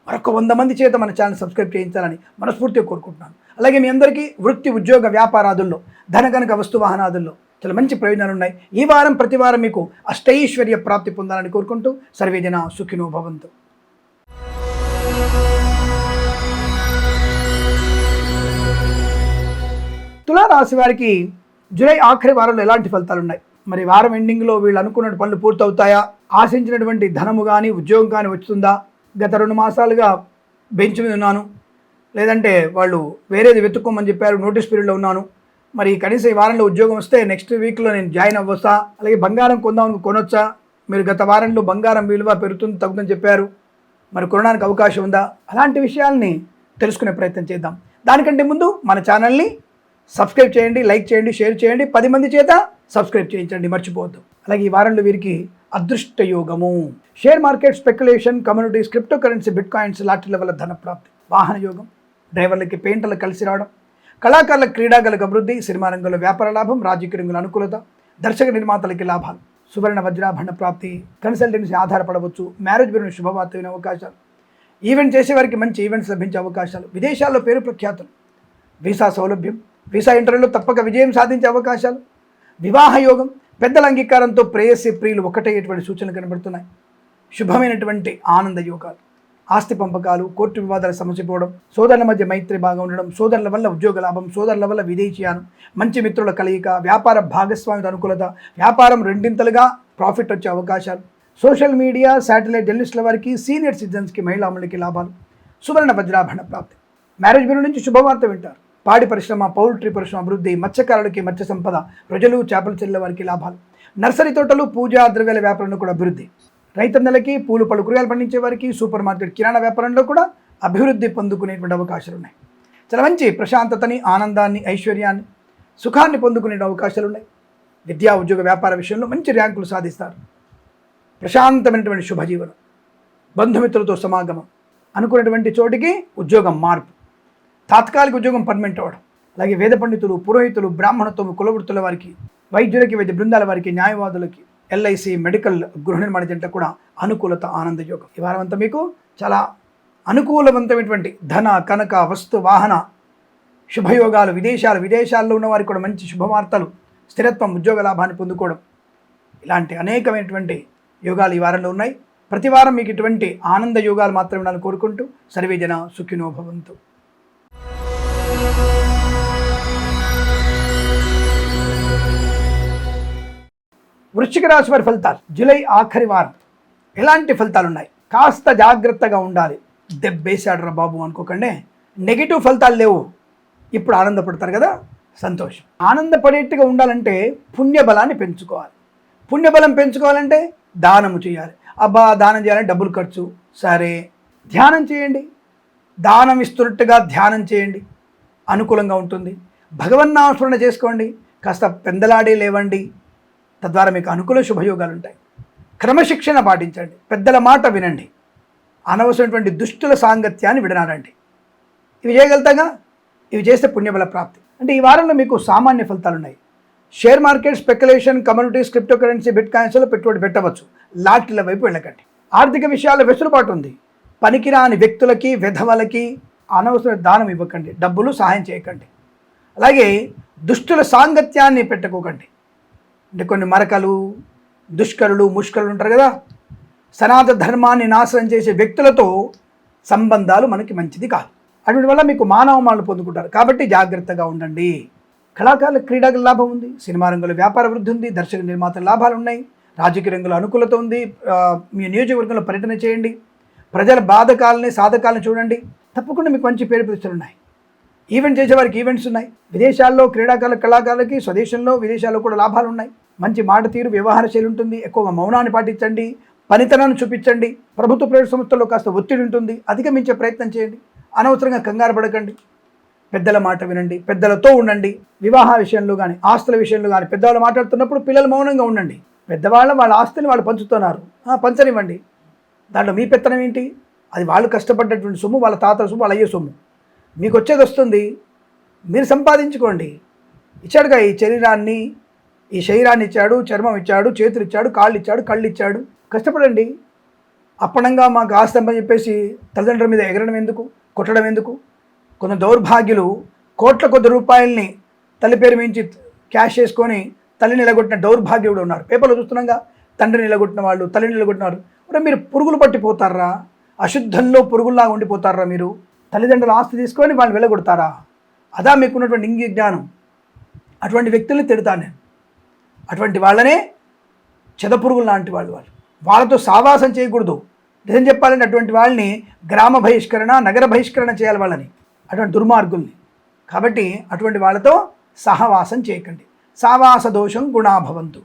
మరొక 100 మంది చేత మన ఛానల్ సబ్స్క్రైబ్ చేయించాలని మనస్ఫూర్తిగా కోరుకుంటున్నాను. అలాగే మీ అందరికీ వృత్తి, ఉద్యోగ, వ్యాపారాదుల్లో, ధనగనక వస్తు వాహనాదుల్లో చాలా మంచి ప్రయోజనాలు ఉన్నాయి. ఈ వారం ప్రతి వారం మీకు అష్టైశ్వర్య ప్రాప్తి పొందాలని కోరుకుంటూ సర్వేజన సుఖినో భవంతు. తులారాశి వారికి జూలై ఆఖరి వారంలో ఎలాంటి ఫలితాలు ఉన్నాయి, మరి వారం ఎండింగ్లో వీళ్ళు అనుకున్న పనులు పూర్తవుతాయా, ఆశించినటువంటి ధనము కానీ ఉద్యోగం కానీ వస్తుందా, గత 2 మాసాలుగా బెంచ్ మీద ఉన్నాను, లేదంటే వాళ్ళు వేరేది వెతుక్కోమని చెప్పారు, నోటీస్ పీరియడ్లో ఉన్నాను, మరి కనీసం ఈ వారంలో ఉద్యోగం వస్తే నెక్స్ట్ వీక్లో నేను జాయిన్ అవ్వచ్చా, అలాగే బంగారం కొందామని కొనొచ్చా, మీరు గత వారంలో బంగారం విలువ పెరుగుతుంది తగ్గుతుందని చెప్పారు, మరి కొనడానికి అవకాశం ఉందా, అలాంటి విషయాల్ని తెలుసుకునే ప్రయత్నం చేద్దాం. దానికంటే ముందు మన ఛానల్ని సబ్స్క్రైబ్ చేయండి, లైక్ చేయండి, షేర్ చేయండి, 10 మంది చేత సబ్స్క్రైబ్ చేయించండి, మర్చిపోవద్దు. అలాగే ఈ వారంలో వీరికి అదృష్ట యోగము, share market, speculation, communities, crypto currency, bitcoins, లాటరీల వల్ల ధన ప్రాప్తి, వాహన యోగం, డ్రైవర్లకి, పెయింటర్లకు కలిసి రావడం, కళాకారులకు, క్రీడాకారులకు అభివృద్ధి, సినిమా రంగంలో వ్యాపార లాభం, రాజకీయ రంగంలో అనుకూలత, దర్శక నిర్మాతలకి లాభాలు, సువర్ణ వజ్రాభరణ ప్రాప్తి, కన్సల్టెన్సీ ఆధారపడవచ్చు, మ్యారేజ్ బ్యూరో శుభవార్త వినే అవకాశాలు, ఈవెంట్ చేసేవారికి మంచి ఈవెంట్స్ లభించే అవకాశాలు, విదేశాల్లో పేరు ప్రఖ్యాతులు, వీసా సౌలభ్యం, వీసా ఇంటర్వ్యూలో తప్పక విజయం సాధించే అవకాశాలు, వివాహ యోగం, పెద్దల అంగీకారంతో ప్రేయసి ప్రియులు ఒకటయ్యేటువంటి సూచనలు కనబడుతున్నాయి. శుభమైనటువంటి ఆనంద యోగాలు, ఆస్తి పంపకాలు, కోర్టు వివాదాల సమస్య పోవడం, సోదరుల మధ్య మైత్రి బాగా ఉండడం, సోదరుల వల్ల ఉద్యోగ లాభం, సోదరుల వల్ల విదేశీయానం, మంచి మిత్రుల కలయిక, వ్యాపార భాగస్వామ్య అనుకూలత, వ్యాపారం రెండింతలుగా ప్రాఫిట్ వచ్చే అవకాశాలు, సోషల్ మీడియా, శాటిలైట్ జర్నలిస్టుల వారికి, సీనియర్ సిటిజన్స్కి, మహిళాములకి లాభాలు, సువర్ణ వజ్రాభరణ ప్రాప్తి, మ్యారేజ్ బ్యూరో నుంచి శుభవార్త వింటారు, పాడి పరిశ్రమ, పౌల్ట్రీ పరిశ్రమ అభివృద్ధి, మత్స్యకారులకి మత్స్య సంపద, ప్రజలు, చేపల చెల్లెల వారికి లాభాలు, నర్సరీ తోటలు, పూజా ద్రవ్యాల వ్యాపారంలో కూడా అభివృద్ధి, రైతన్నలకి, పూలు పళ్ళు కూరగాయలు పండించే వారికి, సూపర్ మార్కెట్ కిరాణా వ్యాపారంలో కూడా అభివృద్ధి పొందుకునేటువంటి అవకాశాలు ఉన్నాయి. చాలా మంచి ప్రశాంతతని, ఆనందాన్ని, ఐశ్వర్యాన్ని, సుఖాన్ని పొందుకునే అవకాశాలు ఉన్నాయి. విద్యా, ఉద్యోగ, వ్యాపార విషయంలో మంచి ర్యాంకులు సాధిస్తారు. ప్రశాంతమైనటువంటి శుభజీవనం, బంధుమిత్రులతో సమాగమం, అనుకున్నటువంటి చోటికి ఉద్యోగం మార్పు, తాత్కాలిక ఉద్యోగం పర్మనెంట్ అవ్వడం. అలాగే వేద పండితులు, పురోహితులు, బ్రాహ్మణత్వం, కులవృత్తుల వారికి, వైద్యులకి, వైద్య బృందాల వారికి, న్యాయవాదులకి, ఎల్ఐసి, మెడికల్, గృహ నిర్మాణ జంట కూడా అనుకూలత, ఆనందయోగం. ఈ వారం అంతా మీకు చాలా అనుకూలవంతమైనటువంటి ధన, కనక, వస్తు, వాహన శుభయోగాలు, విదేశాల్లో ఉన్న వారికి కూడా మంచి శుభవార్తలు, స్థిరత్వం, ఉద్యోగ లాభాన్ని పొందుకోవడం, ఇలాంటి అనేకమైనటువంటి యోగాలు ఈ వారంలో ఉన్నాయి. ప్రతి వారం మీకు ఇటువంటి ఆనంద యోగాలు మాత్రమే ఉండాలని కోరుకుంటూ సర్వే జన సుఖినో భవంతు. వృశ్చిక రాశి వారి ఫలితాలు జూలై ఆఖరి వారం ఎలాంటి ఫలితాలు ఉన్నాయి? కాస్త జాగ్రత్తగా ఉండాలి. దెబ్బేశాడు రా బాబు అనుకోకండి. నెగిటివ్ ఫలితాలు లేవు. ఇప్పుడు ఆనందపడతారు కదా, సంతోషం. ఆనందపడేట్టుగా ఉండాలంటే పుణ్యబలాన్ని పెంచుకోవాలి. పుణ్యబలం పెంచుకోవాలంటే దానము చేయాలి. అబ్బా, దానం చేయాలంటే డబ్బులు ఖర్చు. సరే, ధ్యానం చేయండి. దానం ఇస్తున్నట్టుగా ధ్యానం చేయండి, అనుకూలంగా ఉంటుంది. భగవన్నామస్మరణ చేసుకోండి. కాస్త పెందలాడే లేవండి, తద్వారా మీకు అనుకూల శుభయోగాలు ఉంటాయి. క్రమశిక్షణ పాటించండి. పెద్దల మాట వినండి. అనవసరమైనటువంటి దుష్టుల సాంగత్యాన్ని విడనాడండి. ఇవి చేయగలుగుతాగా? ఇవి చేస్తే పుణ్యబల ప్రాప్తి. అంటే ఈ వారంలో మీకు సామాన్య ఫలితాలు ఉన్నాయి. Share market, speculation, communities, crypto currency, బిట్ కాయిన్స్లో పెట్టుబడి పెట్టవచ్చు. లాటరీల వైపు వెళ్ళకండి. ఆర్థిక విషయాల్లో వెసులుబాటు ఉంది. పనికిరాని వ్యక్తులకి, వెధవలకి అనవసర దానం ఇవ్వకండి. డబ్బులు సహాయం చేయకండి. అలాగే దుష్టుల సాంగత్యాన్ని పెట్టుకోకండి. అంటే కొన్ని మరకలు, దుష్కరులు, ముష్కరులు ఉంటారు కదా, సనాతన ధర్మాన్ని నాశనం చేసే వ్యక్తులతో సంబంధాలు మనకి మంచిది కాదు. అటువంటి వల్ల మీకు మానవమానాలు పొందుకుంటారు. కాబట్టి జాగ్రత్తగా ఉండండి. కళాకారుల, క్రీడాకుల లాభం ఉంది. సినిమా రంగంలో వ్యాపార వృద్ధి ఉంది. దర్శక నిర్మాతల లాభాలు ఉన్నాయి. రాజకీయ రంగంలో అనుకూలత ఉంది. మీ నియోజకవర్గంలో పర్యటన చేయండి. ప్రజల బాధకాలని, సాధకాలను చూడండి. తప్పకుండా మీకు మంచి పేరు ప్రతిష్టలు ఉన్నాయి. ఈవెంట్ చేసేవారికి ఈవెంట్స్ ఉన్నాయి. విదేశాల్లో క్రీడాకారుల, కళాకారులకి స్వదేశంలో, విదేశాల్లో కూడా లాభాలు ఉన్నాయి. మంచి మాట తీరు, వ్యవహార శైలి ఉంటుంది. ఎక్కువగా మౌనాన్ని పాటించండి. పనితనాన్ని చూపించండి. ప్రభుత్వ ప్రైవేట్ సంస్థల్లో కాస్త ఒత్తిడి ఉంటుంది. అధిగమించే ప్రయత్నం చేయండి. అనవసరంగా కంగారు పడకండి. పెద్దల మాట వినండి. పెద్దలతో ఉండండి. వివాహ విషయంలో కానీ, ఆస్తుల విషయంలో కానీ పెద్దవాళ్ళు మాట్లాడుతున్నప్పుడు పిల్లలు మౌనంగా ఉండండి. వాళ్ళ ఆస్తుని వాళ్ళు పంచుతున్నారు, పంచనివ్వండి. దాంట్లో మీ పెత్తనం ఏంటి? అది వాళ్ళు కష్టపడ్డటువంటి సొమ్ము, వాళ్ళ తాతల సొమ్ము, వాళ్ళ అయ్యే సొమ్ము. మీకు వచ్చేది వస్తుంది, మీరు సంపాదించుకోండి. ఇచ్చాడుగా ఈ శరీరాన్ని ఇచ్చాడు, చర్మం ఇచ్చాడు, చేతులు ఇచ్చాడు, కాళ్ళు ఇచ్చాడు, కళ్ళు ఇచ్చాడు. కష్టపడండి. అప్పనంగా మాకు ఆస్తి అని చెప్పేసి తల్లిదండ్రుల మీద ఎగరడం ఎందుకు, కొట్టడం ఎందుకు? కొంత దౌర్భాగ్యులు కోట్ల కొద్ది రూపాయల్ని తల్లి పేరు మించి క్యాష్ చేసుకొని తల్లిని నిలగొట్టిన దౌర్భాగ్యుడు ఉన్నారు. పేపర్లో చూస్తున్నాగా, తండ్రిని నిలగొట్టిన వాళ్ళు, తల్లిని నిలగొట్టినారు. మీరు పురుగులు పట్టిపోతారా? అశుద్ధంలో పురుగుల్లా ఉండిపోతారా? మీరు తల్లిదండ్రుల ఆస్తి తీసుకొని వాళ్ళు వెళ్ళగొడతారా? అదా మీకున్నటువంటి ఇంగి జ్ఞానం. అటువంటి వ్యక్తుల్ని తిడతాను నేను. అటువంటి వాళ్ళనే చెదపురుగులు లాంటి వాళ్ళతో సావాసం చేయకూడదు. నిజం చెప్పాలంటే అటువంటి వాళ్ళని గ్రామ బహిష్కరణ, నగర బహిష్కరణ చేయాలి వాళ్ళని, అటువంటి దుర్మార్గుల్ని. కాబట్టి అటువంటి వాళ్ళతో సహవాసం చేయకండి. సావాస దోషం గుణాభవంతు.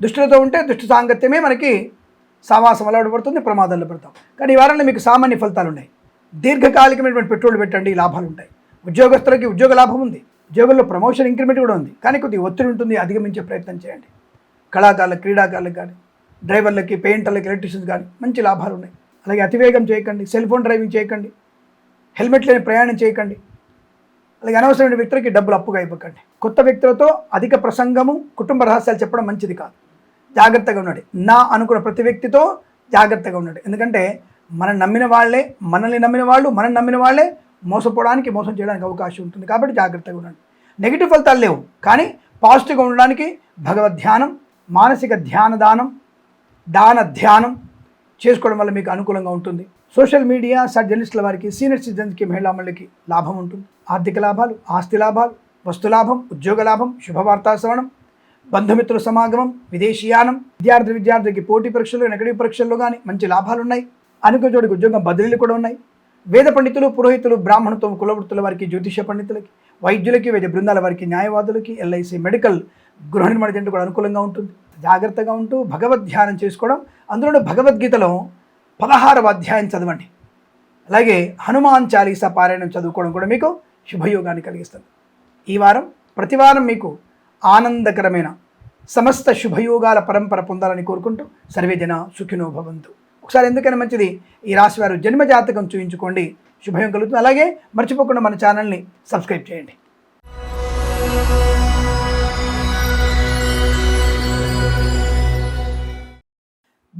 దుష్టులతో ఉంటే దుష్టు సాంగత్యమే మనకి సావాసం అలవాటు పడుతుంది, ప్రమాదాల్లో పడతాం. కానీ ఈ వారంలో మీకు సామాన్య ఫలితాలు ఉన్నాయి. దీర్ఘకాలికమైనటువంటి పెట్టుబడులు పెట్టండి, లాభాలు ఉంటాయి. ఉద్యోగస్తులకి ఉద్యోగ లాభం ఉంది. ఉద్యోగంలో ప్రమోషన్, ఇంక్రిమెంట్ కూడా ఉంది. కానీ కొద్దిగా ఒత్తిడి ఉంటుంది, అధిగమించే ప్రయత్నం చేయండి. కళాకారులకు, క్రీడాకారులకు కానీ, డ్రైవర్లకి, పెయింటర్లకి, ఎలక్ట్రీషియన్స్ కానీ మంచి లాభాలు ఉన్నాయి. అలాగే అతివేగం చేయకండి, సెల్ ఫోన్ డ్రైవింగ్ చేయకండి, హెల్మెట్ లేని ప్రయాణం చేయకండి. అలాగే అనవసరమైన వ్యక్తులకి డబ్బులు అప్పుగా ఇవ్వకండి. కొత్త వ్యక్తులతో అధిక ప్రసంగము, కుటుంబ రహస్యాలు చెప్పడం మంచిది కాదు. జాగ్రత్తగా ఉండండి. నా అనుకున్న ప్రతి వ్యక్తితో జాగ్రత్తగా ఉండండి. ఎందుకంటే మనల్ని నమ్మిన వాళ్ళే మోసపోవడానికి, మోసం చేయడానికి అవకాశం ఉంటుంది. కాబట్టి జాగ్రత్తగా ఉండండి. నెగిటివ్ ఫలితాలు లేవు, కానీ పాజిటివ్గా ఉండడానికి భగవద్ ధ్యానం, మానసిక ధ్యానం చేసుకోవడం వల్ల మీకు అనుకూలంగా ఉంటుంది. సోషల్ మీడియా జర్నలిస్టుల వారికి, సీనియర్ సిటిజన్స్కి, మహిళామణులకి లాభం ఉంటుంది. ఆర్థిక లాభాలు, ఆస్తి లాభాలు, వస్తు లాభం, ఉద్యోగ లాభం, శుభవార్తా శ్రవణం, బంధుమిత్రుల సమాగమం, విదేశీయానం, విద్యార్థికి పోటీ పరీక్షలు, నెగటివ్ పరీక్షల్లో కానీ మంచి లాభాలు ఉన్నాయి. అనుకున్న చోటికి ఉద్యోగం బదిలీలు కూడా ఉన్నాయి. వేద పండితులు, పురోహితులు, బ్రాహ్మణత్వం, కులవృత్తుల వారికి, జ్యోతిష పండితులకి, వైద్యులకి, వైద్య బృందాల వారికి, న్యాయవాదులకి, ఎల్ఐసి, మెడికల్, గృహ నిర్మాణ జంట కూడా అనుకూలంగా ఉంటుంది. జాగ్రత్తగా ఉంటూ భగవద్ ధ్యానం చేసుకోవడం, అందులో భగవద్గీతలో 16వ అధ్యాయం చదవండి. అలాగే హనుమాన్ చాలీసా పారాయణం చదువుకోవడం కూడా మీకు శుభయోగాన్ని కలిగిస్తుంది. ఈ వారం ప్రతివారం మీకు ఆనందకరమైన సమస్త శుభయోగాల పరంపర పొందాలని కోరుకుంటూ సర్వే జన సుఖినో భవంతు. ఒకసారి ఎందుకైనా మంచిది ఈ రాశి వారు జన్మ జాతకం చూయించుకోండి, శుభయం కలుగుతుంది. అలాగే మర్చిపోకుండా మన ఛానల్ని సబ్స్క్రైబ్ చేయండి.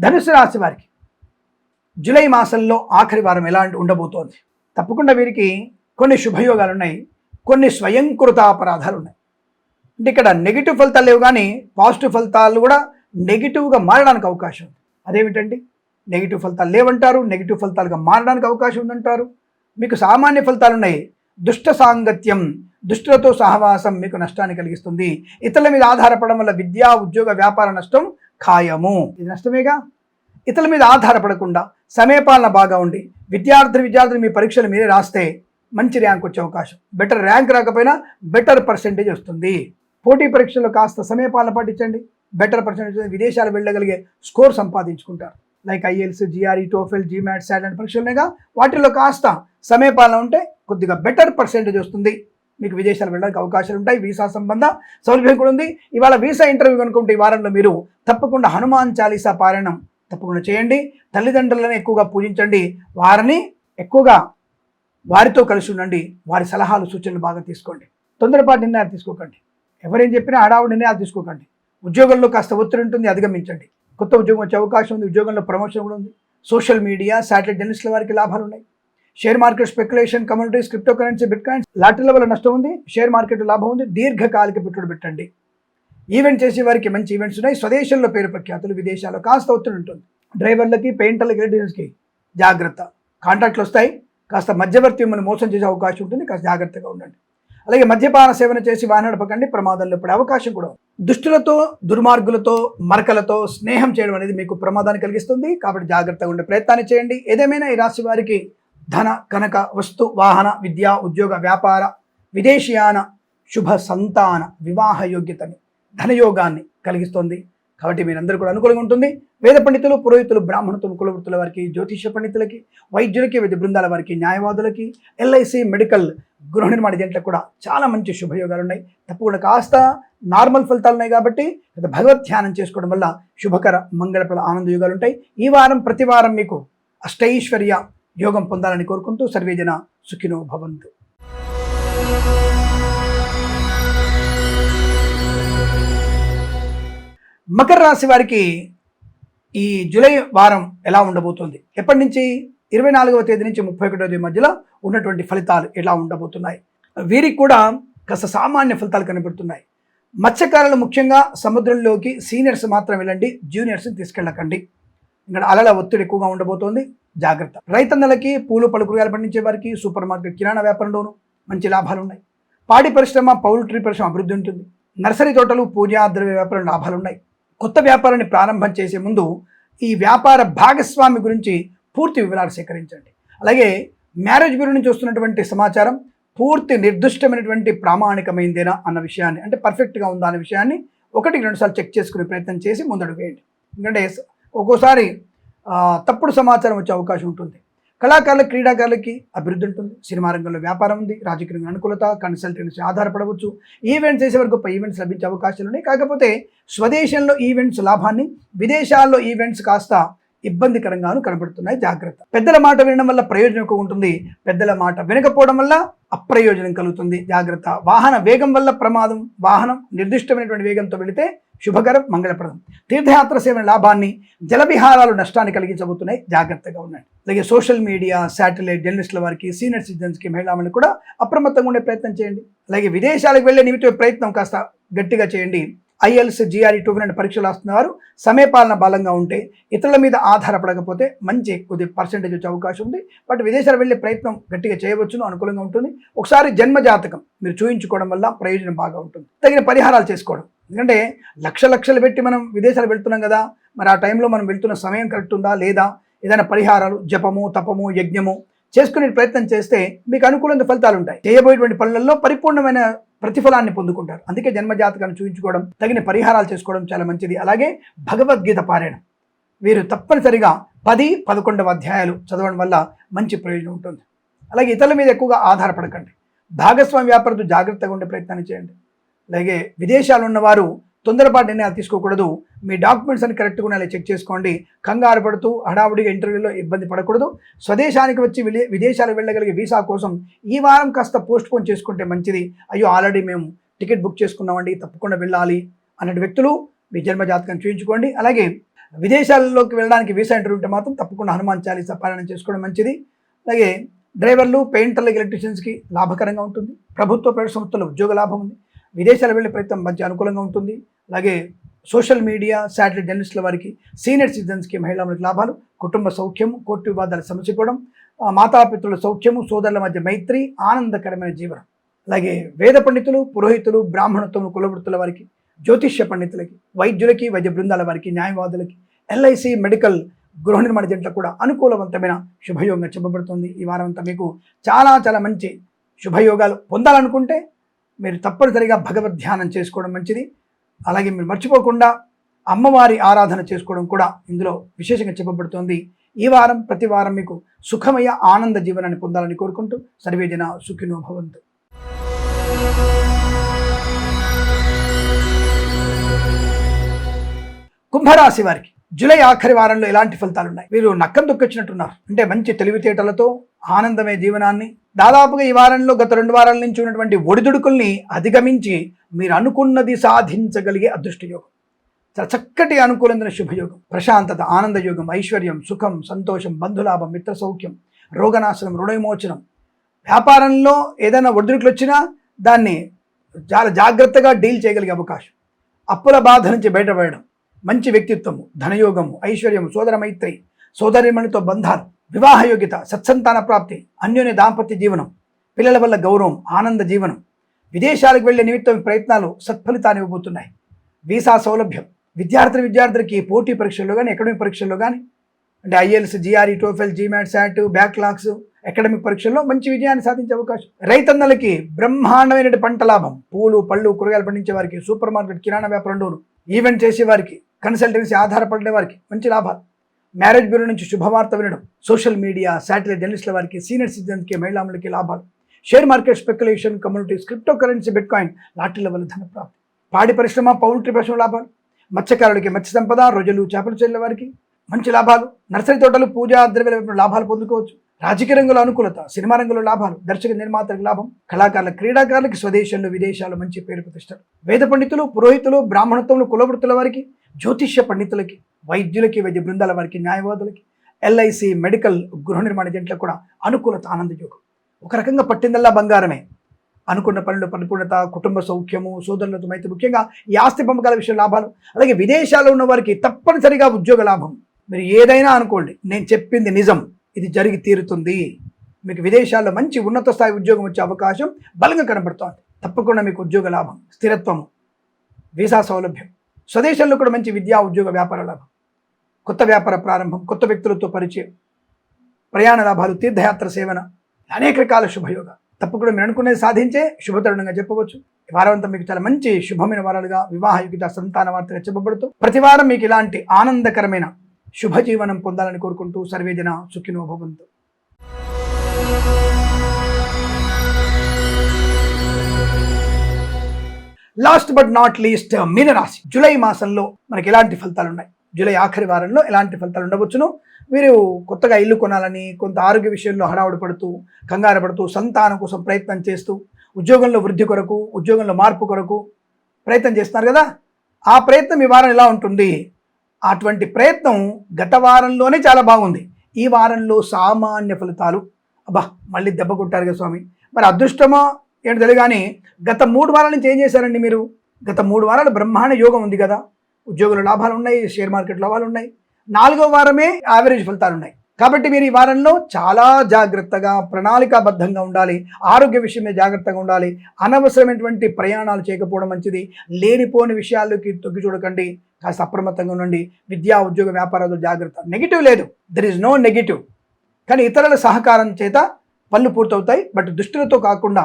ధనుసు రాశి వారికి జూలై మాసంలో ఆఖరి వారం ఎలా ఉండబోతోంది? తప్పకుండా వీరికి కొన్ని శుభయోగాలు ఉన్నాయి, కొన్ని స్వయంకృతాపరాధాలు ఉన్నాయి. అంటే ఇక్కడ నెగిటివ్ ఫలితాలు లేవు, కానీ పాజిటివ్ ఫలితాలు కూడా నెగిటివ్గా మారడానికి అవకాశం ఉంది. అదేమిటండి? నెగిటివ్ ఫలితాలు లేవంటారు, నెగిటివ్ ఫలితాలుగా మారడానికి అవకాశం ఉందంటారు. మీకు సామాన్య ఫలితాలు ఉన్నాయి. దుష్ట సాంగత్యం, దుష్టులతో సహవాసం మీకు నష్టాన్ని కలిగిస్తుంది. ఇతరుల మీద ఆధారపడడం వల్ల విద్యా, ఉద్యోగ, వ్యాపార నష్టం ఖాయము. ఇది నష్టమేగా. ఇతరుల మీద ఆధారపడకుండా సమయపాలన బాగా ఉండి విద్యార్థులు మీ పరీక్షలు మీరే రాస్తే మంచి ర్యాంక్ వచ్చే అవకాశం. బెటర్ ర్యాంక్ రాకపోయినా బెటర్ పర్సెంటేజ్ వస్తుంది. పోటీ పరీక్షల్లో కాస్త సమయపాలన పాటించండి, బెటర్ పర్సెంటేజ్, విదేశాలు వెళ్ళగలిగే స్కోర్ సంపాదించుకుంటారు. Like IELTS, GRE, TOEFL, GMAT, SAT లాంటి పరీక్షలుగా వాటిల్లో కాస్త సమయపాలన ఉంటే కొద్దిగా బెటర్ పర్సెంటేజ్ వస్తుంది. మీకు విదేశాలు వెళ్ళడానికి అవకాశాలు ఉంటాయి. వీసా సంబంధ సౌలభ్యం కూడా ఉంది. ఇవాళ వీసా ఇంటర్వ్యూ కనుకుంటే ఈ వారంలో మీరు తప్పకుండా హనుమాన్ చాలీసా పారాయణం తప్పకుండా చేయండి. తల్లిదండ్రులను ఎక్కువగా పూజించండి, వారిని ఎక్కువగా వారితో కలిసి ఉండండి, వారి సలహాలు, సూచనలు బాగా తీసుకోండి. తొందరపాటు నిర్ణయాలు తీసుకోకండి, ఎవరేం చెప్పినా హడావుడి నిర్ణయాలు తీసుకోకండి. ఉద్యోగంలో కాస్త ఒత్తిడి ఉంటుంది, అధిగమించండి. కొత్త ఉద్యోగం వచ్చే అవకాశం ఉంది, ఉద్యోగంలో ప్రమోషన్ కూడా ఉంది. సోషల్ మీడియా, శాటిలైట్ జర్నలిస్టుల వారికి లాభాలు ఉన్నాయి. Share market, speculation, communities, crypto currency, bitcoins, లాటరీల వల్ల నష్టం ఉంది, షేర్ మార్కెట్ లాభం ఉంది. దీర్ఘకాలిక పెట్టుబడి పెట్టండి. ఈవెంట్ చేసే వారికి మంచి ఈవెంట్స్ ఉన్నాయి. స్వదేశంలో పేరు ప్రఖ్యాతులు, విదేశాల్లో కాస్త ఒత్తిడి ఉంటుంది. డ్రైవర్లకి, పెయింటర్లకి, ఎలక్ట్రీషియన్స్కి జాగ్రత్త. కాంట్రాక్ట్లు వస్తాయి, కాస్త మధ్యవర్తి మిమ్మల్ని మోసం చేసే అవకాశం ఉంటుంది, కాస్త జాగ్రత్తగా ఉండండి. అలాగే మద్యపాన సేవన చేసి వాహనం నడపకండి, ప్రమాదంలో పడే అవకాశం కూడా ఉంది. దుష్టులతో, దుర్మార్గులతో, మరకలతో స్నేహం చేయడం అనేది మీకు ప్రమాదాన్ని కలిగిస్తుంది, కాబట్టి జాగ్రత్తగా ఉండే ప్రయత్నాన్ని చేయండి. ఏదేమైనా ఈ రాశి వారికి ధన, కనక, వస్తు, వాహన, విద్యా, ఉద్యోగ, వ్యాపార, విదేశీయాన, శుభ సంతాన, వివాహ యోగ్యతని, ధనయోగాన్ని కలిగిస్తుంది. కాబట్టి మీరందరూ కూడా అనుకూలంగా ఉంటుంది. వేద పండితులు, పురోహితులు, బ్రాహ్మణత్వం, కులవృత్తుల వారికి, జ్యోతిష పండితులకి, వైద్యులకి, వైద్య బృందాల వారికి, న్యాయవాదులకి, ఎల్ఐసి, మెడికల్, గృహ నిర్మాణ జంటలకు కూడా చాలా మంచి శుభయోగాలు ఉన్నాయి. తప్పకుండా కాస్త నార్మల్ ఫలితాలు ఉన్నాయి కాబట్టి భగవద్ ధ్యానం చేసుకోవడం వల్ల శుభకర, మంగళప్రద, ఆనంద యోగాలు ఉంటాయి. ఈ వారం ప్రతి వారం మీకు అష్టైశ్వర్య యోగం పొందాలని కోరుకుంటూ సర్వేజన సుఖినో భవంతు. మకర రాశి వారికి ఈ జూలై వారం ఎలా ఉండబోతుంది? ఎప్పటి నుంచి? 24వ తేదీ నుంచి 31వ తేదీ మధ్యలో ఉన్నటువంటి ఫలితాలు ఎలా ఉండబోతున్నాయి? వీరికి కూడా కాస్త సామాన్య ఫలితాలు కనబడుతున్నాయి. మత్స్యకారులు ముఖ్యంగా సముద్రంలోకి సీనియర్స్ మాత్రం వెళ్ళండి, జూనియర్స్ని తీసుకెళ్ళకండి. ఇక్కడ అలల ఒత్తిడి ఎక్కువగా ఉండబోతోంది, జాగ్రత్త. రైతన్నలకి, పూలు, పలు కూరగాయలు పండించే వారికి, సూపర్ మార్కెట్, కిరాణా వ్యాపారంలోనూ మంచి లాభాలు ఉన్నాయి. పాడి పరిశ్రమ, పౌల్ట్రీ పరిశ్రమ అభివృద్ధి ఉంటుంది. నర్సరీ తోటలు, పూజా ద్రవ్య వ్యాపారం లాభాలు ఉన్నాయి. కొత్త వ్యాపారాన్ని ప్రారంభం చేసే ముందు ఈ వ్యాపార భాగస్వామి గురించి పూర్తి వివరాలు సేకరించండి. అలాగే మ్యారేజ్ బ్యూరో నుంచి వస్తున్నటువంటి సమాచారం పూర్తి నిర్దిష్టమైనటువంటి ప్రామాణికమైందేనా అన్న విషయాన్ని, అంటే పర్ఫెక్ట్గా ఉందా అనే విషయాన్ని 1-2 సార్లు చెక్ చేసుకునే ప్రయత్నం చేసి ముందడుగు వేయండి. ఎందుకంటే ఒక్కోసారి తప్పుడు సమాచారం వచ్చే అవకాశం ఉంటుంది. కళాకారులకు, క్రీడాకారులకి అభివృద్ధి ఉంటుంది. సినిమా రంగంలో వ్యాపారం ఉంది, రాజకీయ రంగంలో అనుకూలత, కన్సల్టెన్సీ ఆధారపడవచ్చు. ఈవెంట్స్ చేసే వరకు గొప్ప ఈవెంట్స్ లభించే అవకాశాలు ఉన్నాయి. కాకపోతే స్వదేశంలో ఈవెంట్స్ లాభాన్ని, విదేశాల్లో ఈవెంట్స్ కాస్త ఇబ్బందికరంగాను కనబడుతున్నాయి, జాగ్రత్త. పెద్దల మాట వినడం వల్ల ప్రయోజనం ఎక్కువ ఉంటుంది, పెద్దల మాట వినకపోవడం వల్ల అప్రయోజనం కలుగుతుంది, జాగ్రత్త. వాహన వేగం వల్ల ప్రమాదం. వాహనం నిర్దిష్టమైనటువంటి వేగంతో వెళితే శుభకరం, మంగళప్రదం. తీర్థయాత్ర సేవన లాభాన్ని, జలవిహారాలు నష్టాన్ని కలిగించబోతున్నాయి, జాగ్రత్తగా ఉండండి. అలాగే సోషల్ మీడియా, శాటిలైట్ జర్నలిస్టుల వారికి, సీనియర్ సిటిజన్స్కి, మహిళామణులు కూడా అప్రమత్తంగా ఉండే ప్రయత్నం చేయండి. అలాగే విదేశాలకు వెళ్ళే నిమిత్త ప్రయత్నం కాస్త గట్టిగా చేయండి. ఐఎల్స్ జిఆర్ఈ టోఫెల్ పరీక్షలు రాస్తున్నవారు సమయపాలన బలంగా ఉంటే, ఇతరుల మీద ఆధారపడకపోతే మంచి కొద్ది పర్సెంటేజ్ వచ్చే అవకాశం ఉంది. బట్ విదేశాలు వెళ్ళే ప్రయత్నం గట్టిగా చేయవచ్చును, అనుకూలంగా ఉంటుంది. ఒకసారి జన్మ జాతకం మీరు చూయించుకోవడం వల్ల ప్రయోజనం బాగా ఉంటుంది. తగిన పరిహారాలు చేసుకోవడం, ఎందుకంటే లక్షలు పెట్టి మనం విదేశాలు వెళ్తున్నాం కదా, మరి ఆ టైంలో మనం వెళ్తున్న సమయం కరెక్ట్ ఉందా లేదా, ఏదైనా పరిహారాలు జపము తపము యజ్ఞము చేసుకునే ప్రయత్నం చేస్తే మీకు అనుకూలంగా ఫలితాలు ఉంటాయి. చేయబోయేటువంటి పనులలో పరిపూర్ణమైన ప్రతిఫలాన్ని పొందుకుంటారు. అందుకే జన్మజాతకాన్ని చూపించుకోవడం, తగిన పరిహారాలు చేసుకోవడం చాలా మంచిది. అలాగే భగవద్గీత పారాయణం వీరు తప్పనిసరిగా 10-11 అధ్యాయాలు చదవడం వల్ల మంచి ప్రయోజనం ఉంటుంది. అలాగే ఇతరుల మీద ఎక్కువగా ఆధారపడకండి. భాగస్వామి వ్యాపారంతో జాగ్రత్తగా ఉండే ప్రయత్నాన్ని చేయండి. అలాగే విదేశాలు ఉన్నవారు తొందరపాటు నిర్ణయాలు తీసుకోకూడదు. మీ డాక్యుమెంట్స్ అని కరెక్ట్గా ఉన్నాయో చెక్ చేసుకోండి. కంగారు పడుతూ హడావుడిగా ఇంటర్వ్యూలో ఇబ్బంది పడకూడదు. స్వదేశానికి వచ్చి విదేశాలకు వెళ్ళగలిగే వీసా కోసం ఈ వారం కాస్త పోస్ట్ పోన్ చేసుకుంటే మంచిది. అయ్యో ఆల్రెడీ మేము టికెట్ బుక్ చేసుకున్నామండి, తప్పకుండా వెళ్ళాలి అన్నట్టు వ్యక్తులు మీ జన్మ జాతకం చూపించుకోండి. అలాగే విదేశాల్లోకి వెళ్ళడానికి వీసా ఇంటర్వ్యూ ఉంటే మాత్రం తప్పకుండా హనుమాన్ చాలీసా పారాయణం చేసుకోవడం మంచిది. అలాగే డ్రైవర్లు, పెయింటర్లకు, ఎలక్ట్రీషియన్స్కి లాభకరంగా ఉంటుంది. ప్రభుత్వ ప్రైవేట్ సంస్థల్లో ఉద్యోగ లాభం ఉంది. విదేశాలు వెళ్ళే ప్రయత్నం మంచి అనుకూలంగా ఉంటుంది. అలాగే సోషల్ మీడియా, శాటిలైట్ జర్నలిస్టుల వారికి, సీనియర్ సిటిజన్స్కి, మహిళలకు లాభాలు. కుటుంబ సౌఖ్యము, కోర్టు వివాదాలు సమసిపోవడం, మాతాపితృల సౌఖ్యము, సోదరుల మధ్య మైత్రి, ఆనందకరమైన జీవనం. అలాగే వేద పండితులు, పురోహితులు, బ్రాహ్మణత్వం, కులవృత్తుల వారికి, జ్యోతిష్య పండితులకి, వైద్యులకి, వైద్య బృందాల వారికి, న్యాయవాదులకి, ఎల్ఐసి, మెడికల్, గృహ నిర్మాణ జంటలకు కూడా అనుకూలవంతమైన శుభయోగంగా చెప్పబడుతుంది. ఈ వారం అంతా మీకు చాలా మంచి శుభయోగాలు పొందాలనుకుంటే మీరు తప్పనిసరిగా భగవద్ ధ్యానం చేసుకోవడం మంచిది. అలాగే మీరు మర్చిపోకుండా అమ్మవారి ఆరాధన చేసుకోవడం కూడా ఇందులో విశేషంగా చెప్పబడుతోంది. ఈ వారం ప్రతి వారం మీకు సుఖమయ ఆనంద జీవనాన్ని పొందాలని కోరుకుంటూ సర్వేజన సుఖినో భవంతు. కుంభరాశి వారికి జూలై ఆఖరి వారంలో ఎలాంటి ఫలితాలు ఉన్నాయి? వీరు నక్కం దొక్కొచ్చినట్టున్నారు. అంటే మంచి తెలివితేటలతో ఆనందమయ జీవనాన్ని దాదాపుగా ఈ వారంలో గత 2 వారాల నుంచి ఉన్నటువంటి ఒడిదుడుకుల్ని అధిగమించి మీరు అనుకున్నది సాధించగలిగే అదృష్ట యోగం, చాలా చక్కటి అనుకూలమైన శుభయోగం, ప్రశాంతత, ఆనందయోగం, ఐశ్వర్యం, సుఖం, సంతోషం, బంధులాభం, మిత్ర సౌఖ్యం, రోగనాశనం, రుణ విమోచనం. వ్యాపారంలో ఏదైనా ఒడిదుడుకులు వచ్చినా దాన్ని చాలా జాగ్రత్తగా డీల్ చేయగలిగే అవకాశం, అప్పుల బాధ నుంచి బయటపడడం, మంచి వ్యక్తిత్వము, ధనయోగము, ఐశ్వర్యము, సోదర మైత్రి, సోదరిమణితో బంధాలు, వివాహ యోగ్యత, సత్సంతాన ప్రాప్తి, అన్యోన్య దాంపత్య జీవనం, పిల్లల వల్ల గౌరవం, ఆనంద జీవనం. విదేశాలకు వెళ్లే నిమిత్తం ప్రయత్నాలు సత్ఫలితాన్ని ఇవ్వబోతున్నాయి. వీసా సౌలభ్యం, విద్యార్థులకి పోటీ పరీక్షల్లో కానీ, అకాడమిక్ పరీక్షల్లో కానీ, అంటే IELTS, GRE TOEFL, GMAT, SAT, backlogs, academic పరీక్షల్లో మంచి విజయాన్ని సాధించే అవకాశం. రైతన్నలకి బ్రహ్మాండమైన పంట లాభం, పూలు, పళ్ళు, కూరగాయలు పండించే వారికి, సూపర్ మార్కెట్, కిరాణా వ్యాపారంలోను, ఈవెంట్ చేసే వారికి, కన్సల్టెన్సీ ఆధారపడే వారికి మంచి లాభాలు. మ్యారేజ్ బ్యూరో నుంచి శుభవార్త వినడం, సోషల్ మీడియా, శాటిలైట్ జర్నలిస్టుల వారికి, సీనియర్ సిటిజన్స్కి, మహిళలకి లాభాలు. Share market, speculation, communities, crypto currency, bitcoin, లాటరీల వల్ల ధన ప్రాప్తి. పాడి పరిశ్రమ, పౌల్ట్రీ పరిశ్రమ లాభాలు. మత్స్యకారులకి మత్స్య సంపద, రొయ్యలు, చేపలు చెల్లెల వారికి మంచి లాభాలు. నర్సరీ తోటలు, పూజా ద్రవ్యాల లాభాలు పొందుకోవచ్చు. రాజకీయ రంగంలో అనుకూలత, సినిమా రంగంలో లాభాలు, దర్శక నిర్మాతలకు లాభం, కళాకారుల, క్రీడాకారులకి స్వదేశంలో, విదేశాల్లో మంచి పేరు ప్రతిష్టలు. వేద పండితులు, పురోహితులు, బ్రాహ్మణత్వంలో, కులవృత్తుల వారికి, జ్యోతిష్య పండితులకి, వైద్యులకి, వైద్య బృందాల వారికి, న్యాయవాదులకి, ఎల్ఐసి, మెడికల్, గృహ నిర్మాణ జంటలకు కూడా అనుకూలత, ఆనందయోగం. ఒక రకంగా పట్టిందల్లా బంగారమే. అనుకున్న పనులు పరిపూర్ణత, కుటుంబ సౌఖ్యము, సోదరులతో అయితే ముఖ్యంగా ఈ ఆస్తి పంపకాల విషయం లాభాలు. అలాగే విదేశాల్లో ఉన్న వారికి తప్పనిసరిగా ఉద్యోగ లాభం. మీరు ఏదైనా అనుకోండి, నేను చెప్పింది నిజం, ఇది జరిగి తీరుతుంది. మీకు విదేశాల్లో మంచి ఉన్నత స్థాయి ఉద్యోగం వచ్చే అవకాశం బలంగా కనబడుతోంది. తప్పకుండా మీకు ఉద్యోగ లాభం, స్థిరత్వము, వీసా సౌలభ్యం. స్వదేశంలో కూడా మంచి విద్యా, ఉద్యోగ, వ్యాపార లాభం, కొత్త వ్యాపార ప్రారంభం, కొత్త వ్యక్తులతో పరిచయం, ప్రయాణ లాభాలు, తీర్థయాత్ర సేవన, అనేక రకాల శుభయోగ. తప్పకుండా మీరు అనుకునేది సాధించే శుభతరుణంగా చెప్పవచ్చు. ఈ వారం అంతా మీకు చాలా మంచి శుభమైన వారాలుగా, వివాహ యోగ్యత, సంతాన వార్తగా చెప్పబడుతూ ప్రతి వారం మీకు ఇలాంటి ఆనందకరమైన శుభజీవనం పొందాలని కోరుకుంటూ సర్వేజన సుఖినో భవంతు. లాస్ట్ బట్ నాట్ లీస్ట్ మీనరాశి. జూలై మాసంలో మనకి ఎలాంటి ఫలితాలు ఉన్నాయి? జూలై ఆఖరి వారంలో ఎలాంటి ఫలితాలు ఉండవచ్చును? వీరు కొత్తగా ఇల్లు కొనాలని, కొంత ఆరోగ్య విషయంలో హడావుడి పడుతూ, కంగారు పడుతూ, సంతానం కోసం ప్రయత్నం చేస్తూ, ఉద్యోగంలో వృద్ధి కొరకు, ఉద్యోగంలో మార్పు కొరకు ప్రయత్నం చేస్తున్నారు కదా, ఆ ప్రయత్నం ఈ వారం ఎలా ఉంటుంది? అటువంటి ప్రయత్నం గత వారంలోనే చాలా బాగుంది. ఈ వారంలో సామాన్య ఫలితాలు. అబ్బా, మళ్ళీ దెబ్బ కొట్టారు కదా స్వామి, మరి అదృష్టమా ఏంటి తెలియదు. కానీ గత 3 వారాల నుంచి ఏం చేశారండి మీరు? గత 3 వారాలు బ్రహ్మాండ యోగం ఉంది కదా, ఉద్యోగుల లాభాలు ఉన్నాయి, షేర్ మార్కెట్ లాభాలు ఉన్నాయి. 4వ వారమే యావరేజ్ ఫలితాలు ఉన్నాయి. కాబట్టి మీరు ఈ వారంలో చాలా జాగ్రత్తగా ప్రణాళికాబద్ధంగా ఉండాలి. ఆరోగ్య విషయమే జాగ్రత్తగా ఉండాలి. అనవసరమైనటువంటి ప్రయాణాలు చేయకపోవడం మంచిది. లేనిపోని విషయాల్లోకి తొక్కి చూడకండి. కాస్త అప్రమత్తంగా ఉండండి. విద్యా ఉద్యోగ వ్యాపారాలు జాగ్రత్త. నెగిటివ్ లేదు, దెర్ ఇస్ నో నెగిటివ్. కానీ ఇతరుల సహకారం చేత పనులు పూర్తవుతాయి. బట్ దుష్టులతో కాకుండా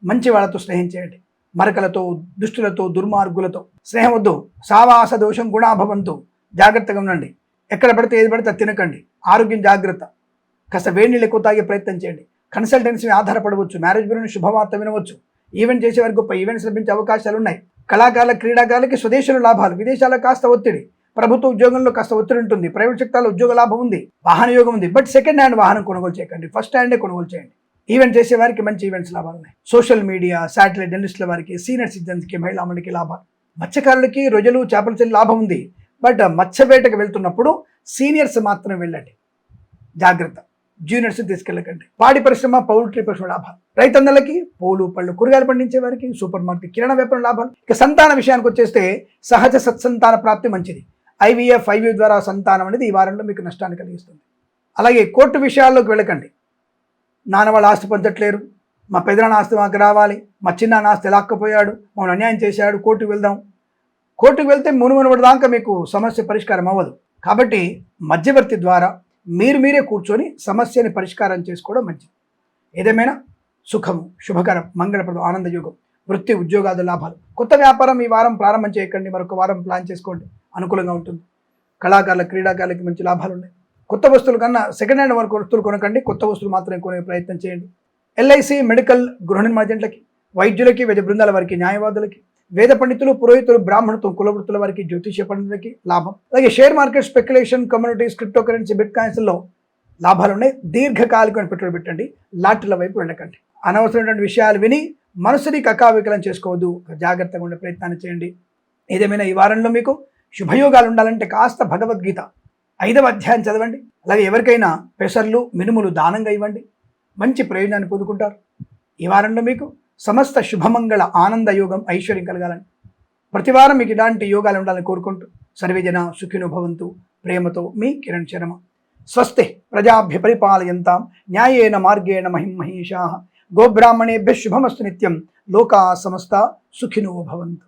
మంచి వాళ్ళతో స్నేహం చేయండి. మరకలతో, దుష్టులతో, దుర్మార్గులతో స్నేహం వద్దు. సావాస దోషం గుణాభవంతు. జాగ్రత్తగా ఉండండి. ఎక్కడ పడితే ఏది పడితే తినకండి. ఆరోగ్యం జాగ్రత్త. కాస్త వేడి నీళ్ళు ఎక్కువ తాగే ప్రయత్నం చేయండి. కన్సల్టెన్సీ ఆధారపడవచ్చు. మ్యారేజ్ బ్యూరోని శుభవార్త వినవచ్చు. ఈవెంట్ చేసేవారికి గొప్ప ఈవెంట్స్ లభించే అవకాశాలు ఉన్నాయి. కళాకారుల, క్రీడాకారులకి స్వదేశంలో లాభాలు, విదేశాల్లో కాస్త ఒత్తిడి, ప్రభుత్వ ఉద్యోగంలో కాస్త ఒత్తిడి ఉంటుంది. ప్రైవేట్ సెక్టార్లో ఉద్యోగ లాభం ఉంది, వాహన యోగం ఉంది. బట్ సెకండ్ హ్యాండ్ వాహనం కొనుగోలు చేయకండి, ఫస్ట్ హ్యాండే కొనుగోలు చేయండి. ఈవెంట్ చేసే వారికి మంచి ఈవెంట్స్ లాభాలు ఉన్నాయి. సోషల్ మీడియా, శాటిలైట్ జర్నలిస్టుల వారికి, సీనియర్ సిటిజన్స్కి, మహిళామణికి లాభాలు. మత్స్యకారులకి రొయ్యలు, చేపల చెల్లి లాభం ఉంది. బట్ మత్స్యవేటకు వెళ్తున్నప్పుడు సీనియర్స్ మాత్రం వెళ్ళండి, జాగ్రత్త. జూనియర్స్ తీసుకెళ్ళకండి. పాడి పరిశ్రమ, పౌల్ట్రీ పరిశ్రమ లాభాలు. రైతన్నలకి, పూలు, పళ్ళు, కూరగాయలు పండించే వారికి, సూపర్ మార్కెట్, కిరాణా వ్యాపారం లాభాలు. ఇక సంతాన విషయానికి వచ్చేస్తే సహజ సత్సంతాన ప్రాప్తి మంచిది. ఐవీఎఫ్ ద్వారా సంతానం అనేది ఈ వారంలో మీకు నష్టాన్ని కలిగిస్తుంది. అలాగే కోర్టు విషయాల్లోకి వెళ్ళకండి. నాన్న వాళ్ళు ఆస్తి పంచట్లేరు, మా పెదనాన్న ఆస్తి మాకు రావాలి, మా చిన్న ఆస్తి లాక్కపోయాడు, మమ్మల్ని అన్యాయం చేశాడు, కోర్టుకు వెళ్దాం. కోర్టుకు వెళ్తే మునుమునుపడి దాకా మీకు సమస్య పరిష్కారం అవ్వదు. కాబట్టి మధ్యవర్తి ద్వారా మీరే కూర్చొని సమస్యని పరిష్కారం చేసుకోవడం మంచిది. ఏదేమైనా సుఖము, శుభకరం, మంగళప్రదం, ఆనందయోగం, వృత్తి, ఉద్యోగాది లాభాలు. కొత్త వ్యాపారం ఈ వారం ప్రారంభం చేయకండి, మరొక వారం ప్లాన్ చేసుకోండి, అనుకూలంగా ఉంటుంది. కళాకారుల, క్రీడాకారులకి మంచి లాభాలు ఉన్నాయి. కొత్త వస్తువుల కన్నా సెకండ్ హ్యాండ్ వస్తువులు కొనకండి, కొత్త వస్తువులు మాత్రమే కొనే ప్రయత్నం చేయండి. ఎల్ఐసి, మెడికల్, గృహ నిర్మాణ ఏజెంట్లకి, వైద్యులకి, వైద్య బృందాల వారికి, న్యాయవాదులకి, వేద పండితులు, పురోహితులు, బ్రాహ్మణత్వం, కులవృత్తుల వారికి, జ్యోతిష్య పండితులకి లాభం. అలాగే share market, speculation, communities, crypto currency, బిట్ కాయిన్స్లో లాభాలు ఉన్నాయి. దీర్ఘకాలికమైన పెట్టుబడి పెట్టండి, లాటరీల వైపు వెళ్ళకండి. అనవసరమైన విషయాలు విని మనసుని కకావికలం చేసుకోవద్దు, జాగ్రత్తగా ఉండే ప్రయత్నాన్ని చేయండి. ఏదేమైనా ఈ వారంలో మీకు శుభయోగాలు ఉండాలంటే కాస్త భగవద్గీత 5వ అధ్యాయం చదవండి. అలాగే ఎవరికైనా పెసర్లు, మినుములు దానంగా ఇవ్వండి, మంచి ప్రయోజనాన్ని పొందుకుంటారు. ఈ వారంలో మీకు సమస్త శుభమంగళ, ఆనంద యోగం, ఐశ్వర్యం కలగాలని, ప్రతివారం మీకు ఇలాంటి యోగాలు ఉండాలని కోరుకుంటూ సర్వేజన సుఖినో భవంతు. ప్రేమతో మీ కిరణ్ శర్మ. స్వస్తి ప్రజాభ్య పరిపాలయంతాం న్యాయేన మార్గేణ మహిమహేషాః. గోబ్రాహ్మణేభ్యః శుభమస్తు నిత్యం. లోకా సమస్త సుఖినో భవంతు.